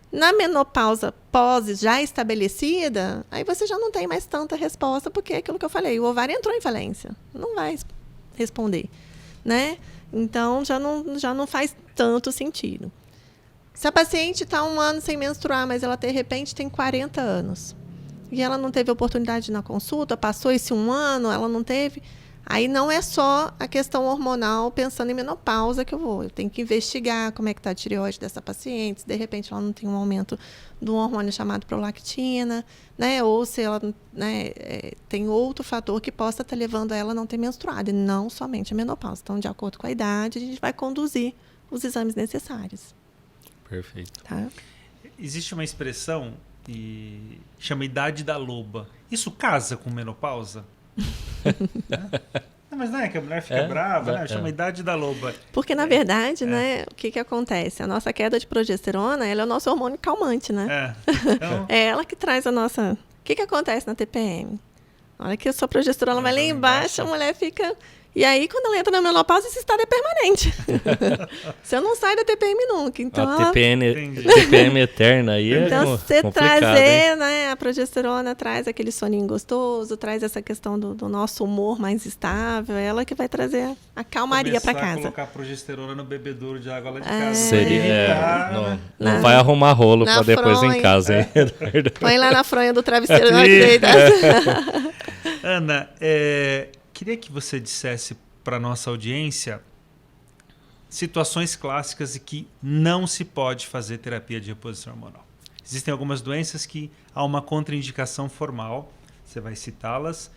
Na menopausa pós já estabelecida, aí você já não tem mais tanta resposta, porque é aquilo que eu falei, o ovário entrou em falência, não vai responder, né? Então, já não faz tanto sentido. Se a paciente está 1 ano sem menstruar, mas ela, de repente, tem 40 anos, e ela não teve oportunidade na consulta, passou esse 1 ano, ela não teve... Aí não é só a questão hormonal pensando em menopausa que eu tenho que investigar como é que está a tireoide dessa paciente, se de repente ela não tem um aumento de um hormônio chamado prolactina, né? Ou se ela, né, tem outro fator que possa estar levando a ela a não ter menstruado, e não somente a menopausa. Então, de acordo com a idade, a gente vai conduzir os exames necessários. Perfeito. Tá? Existe uma expressão que chama idade da loba. Isso casa com menopausa? Não, mas não é que a mulher fica brava, né? Chama idade da loba. Porque, na verdade, né, o que acontece? A nossa queda de progesterona, ela é o nosso hormônio calmante, né? Então... é ela que traz a nossa... O que acontece na TPM? Na hora que a sua progesterona vai lá embaixo, a mulher fica... E aí, quando ela entra na menopausa, esse estado é permanente. Você não sai da TPM nunca. Então, a TPM eterna aí é então, você trazer, né, a progesterona traz aquele soninho gostoso, traz essa questão do nosso humor mais estável, ela que vai trazer a calmaria para casa. Colocar progesterona no bebedouro de água lá de casa. Seria, não vai arrumar rolo para depois em casa, hein? Põe lá na fronha do travesseiro. Ana, queria que você dissesse para nossa audiência situações clássicas em que não se pode fazer terapia de reposição hormonal. Existem algumas doenças que há uma contraindicação formal, você vai citá-las,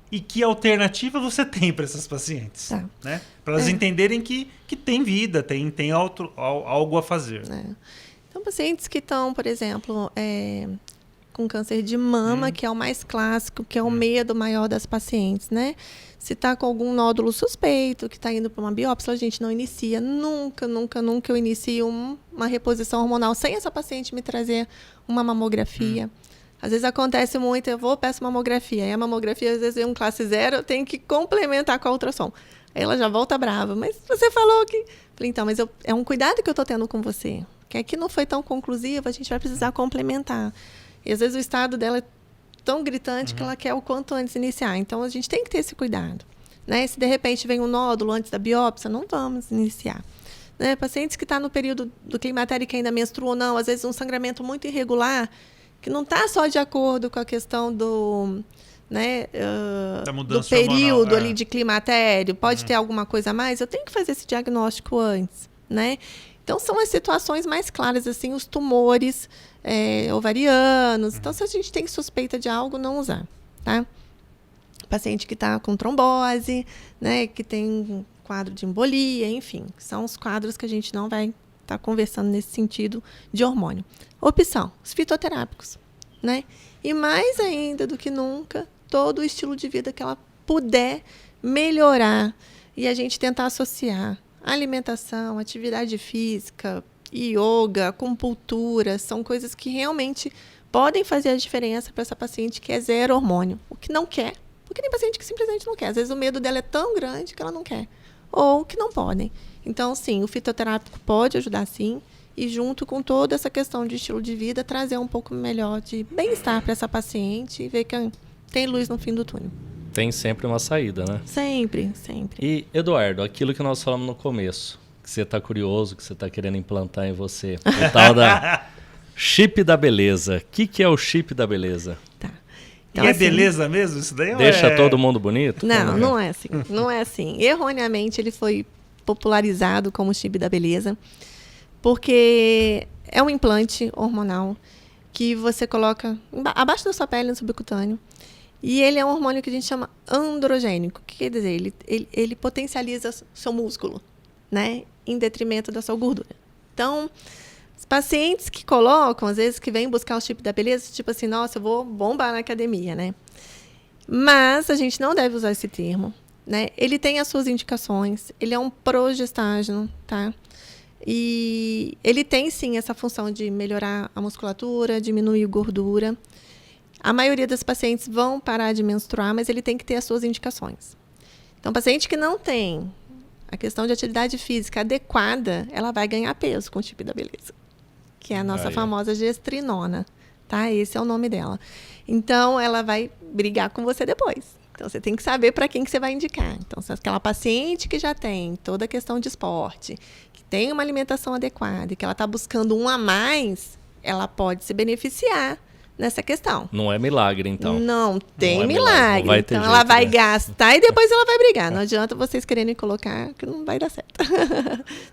e que alternativa você tem para essas pacientes? Tá. Né? Para elas entenderem que tem vida, tem algo a fazer. Então, pacientes que estão, por exemplo... com câncer de mama, que é o mais clássico, que é o medo maior das pacientes, né? Se está com algum nódulo suspeito, que está indo para uma biópsia, a gente não inicia. Nunca eu inicio uma reposição hormonal sem essa paciente me trazer uma mamografia. Às vezes acontece muito, peço mamografia. E a mamografia, às vezes, é um classe 0, eu tenho que complementar com a ultrassom. Aí ela já volta brava. Mas você falou que... Falei, então, mas é um cuidado que eu estou tendo com você. Que aqui não foi tão conclusivo, a gente vai precisar complementar. E às vezes o estado dela é tão gritante que ela quer o quanto antes iniciar. Então, a gente tem que ter esse cuidado. Né? Se de repente vem um nódulo antes da biópsia, não vamos iniciar. Né? Pacientes que estão no período do climatério que ainda menstruam ou não, às vezes um sangramento muito irregular, que não está só de acordo com a questão do... Né, do período hormonal, ali de climatério, pode ter alguma coisa a mais, eu tenho que fazer esse diagnóstico antes. Né? Então, são as situações mais claras, assim, os tumores... ovarianos. Então, se a gente tem suspeita de algo, não usar, tá? Paciente que está com trombose, né? Que tem quadro de embolia, enfim. São os quadros que a gente não vai estar conversando nesse sentido de hormônio. Opção, os fitoterápicos, né? E mais ainda do que nunca, todo o estilo de vida que ela puder melhorar e a gente tentar associar alimentação, atividade física, yoga, acupuntura, são coisas que realmente podem fazer a diferença para essa paciente que é zero hormônio. O que não quer, porque tem paciente que simplesmente não quer. Às vezes o medo dela é tão grande que ela não quer. Ou que não podem. Então, sim, o fitoterápico pode ajudar, sim. E junto com toda essa questão de estilo de vida, trazer um pouco melhor de bem-estar para essa paciente e ver que tem luz no fim do túnel. Tem sempre uma saída, né? Sempre, sempre. E, Eduardo, aquilo que nós falamos no começo, que você está curioso, que você está querendo implantar em você, o tal da chip da beleza. O que é o chip da beleza? Tá. Então, e é assim, beleza mesmo isso daí? Deixa todo mundo bonito? Não, não é assim. Não é assim. Erroneamente, ele foi popularizado como chip da beleza, porque é um implante hormonal que você coloca abaixo da sua pele, no subcutâneo. E ele é um hormônio que a gente chama androgênico. O que quer dizer? Ele potencializa seu músculo, né? Em detrimento da sua gordura. Então, os pacientes que colocam, às vezes, que vêm buscar o chip da beleza, tipo assim, nossa, eu vou bombar na academia, né? Mas a gente não deve usar esse termo, né? Ele tem as suas indicações, ele é um progestágeno, tá? E ele tem, sim, essa função de melhorar a musculatura, diminuir gordura. A maioria das pacientes vão parar de menstruar, mas ele tem que ter as suas indicações. Então, paciente que não tem a questão de atividade física adequada, ela vai ganhar peso com o chip da beleza, que é a nossa famosa gestrinona, tá? Esse é o nome dela. Então, ela vai brigar com você depois. Então, você tem que saber para quem que você vai indicar. Então, se aquela paciente que já tem toda a questão de esporte, que tem uma alimentação adequada e que ela está buscando um a mais, ela pode se beneficiar nessa questão. Não é milagre, então. Não tem milagre. Não vai ter então, jeito, ela vai né? gastar e depois ela vai brigar. Não adianta vocês quererem colocar, que não vai dar certo.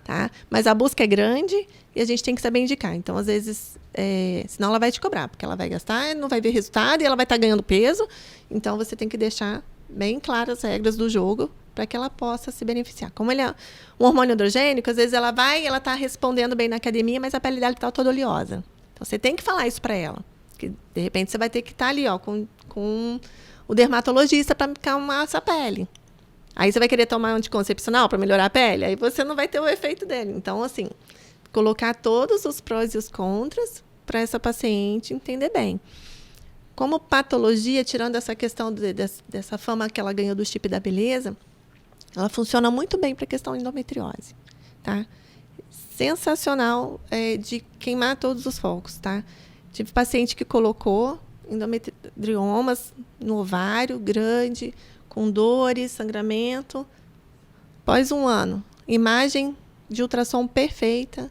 Tá? Mas a busca é grande e a gente tem que saber indicar. Então, às vezes, senão ela vai te cobrar, porque ela vai gastar, não vai ver resultado e ela vai estar ganhando peso. Então, você tem que deixar bem claras as regras do jogo para que ela possa se beneficiar. Como ele é um hormônio androgênico, às vezes ela está respondendo bem na academia, mas a pele dela está toda oleosa. Então, você tem que falar isso para ela. Que, de repente, você vai ter que estar ali, ó, com o dermatologista para acalmar essa pele. Aí você vai querer tomar anticoncepcional para melhorar a pele, aí você não vai ter o efeito dele. Então, assim, colocar todos os prós e os contras para essa paciente entender bem. Como patologia, tirando essa questão dessa fama que ela ganhou do chip da beleza, ela funciona muito bem para a questão de endometriose, tá? Sensacional, de queimar todos os focos, tá? Tive paciente que colocou endometriomas no ovário, grande, com dores, sangramento. Após 1 ano, imagem de ultrassom perfeita,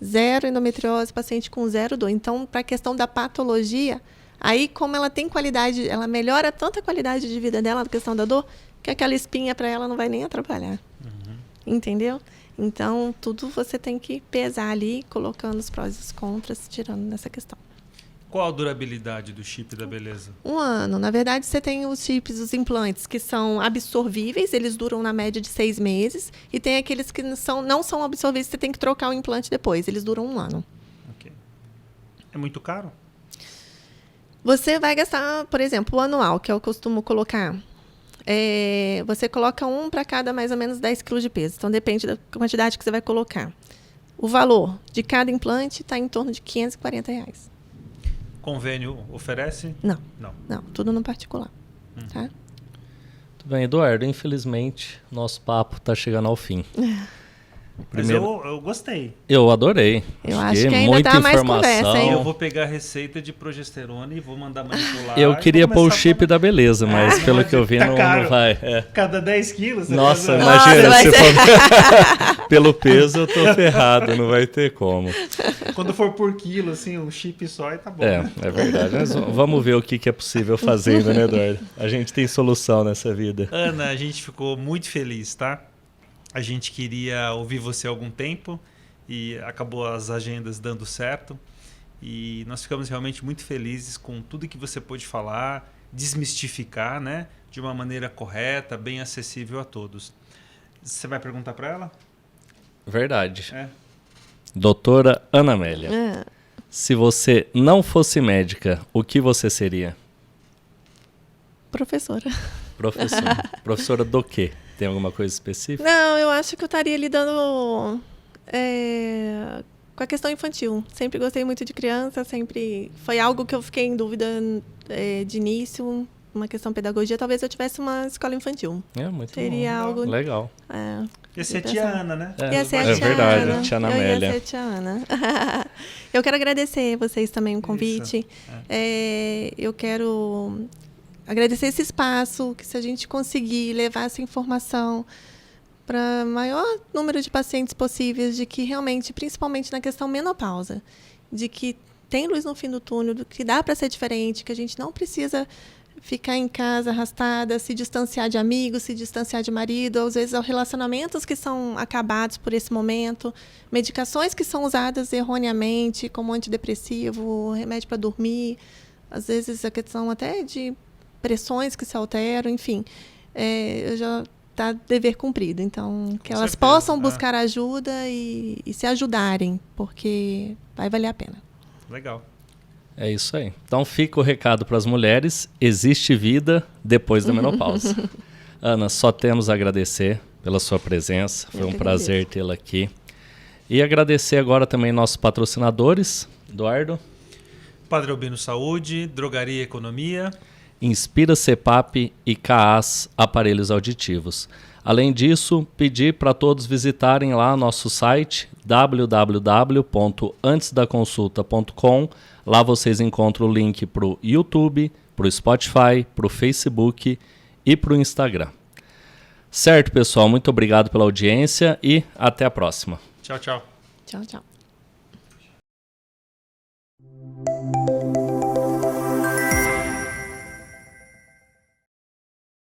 0 endometriose, paciente com 0 dor. Então, para a questão da patologia, aí como ela tem qualidade, ela melhora tanto a qualidade de vida dela, na questão da dor, que aquela espinha para ela não vai nem atrapalhar. Entendeu? Então, tudo você tem que pesar ali, colocando os prós e os contras, tirando nessa questão. Qual a durabilidade do chip da beleza? 1 ano. Na verdade, você tem os chips, os implantes, que são absorvíveis, eles duram na média de 6 meses. E tem aqueles que não são absorvíveis, você tem que trocar o implante depois, eles duram 1 ano. Ok. É muito caro? Você vai gastar, por exemplo, o anual, que eu costumo colocar. Você coloca um para cada mais ou menos 10 kg de peso. Então, depende da quantidade que você vai colocar. O valor de cada implante está em torno de R$540. Convênio oferece? Não. Não. Não, tudo no particular. Tá? Tudo bem, Eduardo. Infelizmente, nosso papo está chegando ao fim. Mas eu gostei. Eu adorei. Eu acho que ainda tá mais conversa, hein? Eu vou pegar a receita de progesterona e vou mandar manipular. Eu queria pôr o chip da beleza, mas pelo que eu vi, não vai. Cada 10 quilos? Nossa, imagina, se for pelo peso, eu tô ferrado, não vai ter como. Quando for por quilo, assim, um chip só, aí tá bom. É verdade. Mas vamos ver o que é possível fazer ainda, né, Eduardo? A gente tem solução nessa vida. Ana, a gente ficou muito feliz, tá? A gente queria ouvir você há algum tempo e acabou as agendas dando certo. E nós ficamos realmente muito felizes com tudo que você pôde falar, desmistificar, né? De uma maneira correta, bem acessível a todos. Você vai perguntar para ela? Verdade. Doutora Ana Amélia, se você não fosse médica, o que você seria? Professora. Professora do quê? Tem alguma coisa específica? Não, eu acho que eu estaria lidando com a questão infantil. Sempre gostei muito de criança, sempre foi algo que eu fiquei em dúvida de início. Uma questão de pedagogia, talvez eu tivesse uma escola infantil. Muito Seria bom. algo... Legal. Ia ser a tia Ana, né? Ia ser a tia verdade, Ana. a tia Ana Eu ia Amélia. ser a tia Ana. Eu quero agradecer vocês também o convite. Eu quero agradecer esse espaço, que se a gente conseguir levar essa informação para o maior número de pacientes possíveis, de que realmente, principalmente na questão menopausa, de que tem luz no fim do túnel, do que dá para ser diferente, que a gente não precisa ficar em casa arrastada, se distanciar de amigos, se distanciar de marido, às vezes relacionamentos que são acabados por esse momento, medicações que são usadas erroneamente, como antidepressivo, remédio para dormir, às vezes a questão até de pressões que se alteram, enfim, já está dever cumprido. Então, que elas possam buscar ajuda e se ajudarem, porque vai valer a pena. Legal. É isso aí. Então fica o recado para as mulheres, existe vida depois da menopausa. Ana, só temos a agradecer pela sua presença, foi um prazer tê-la aqui. E agradecer agora também nossos patrocinadores, Eduardo. Padre Albino Saúde, Drogaria Economia. Inspira CEPAP e CAAS Aparelhos Auditivos. Além disso, pedir para todos visitarem lá nosso site www.antesdaconsulta.com. Lá vocês encontram o link para o YouTube, para o Spotify, para o Facebook e para o Instagram. Certo, pessoal? Muito obrigado pela audiência e até a próxima. Tchau, tchau. Tchau, tchau.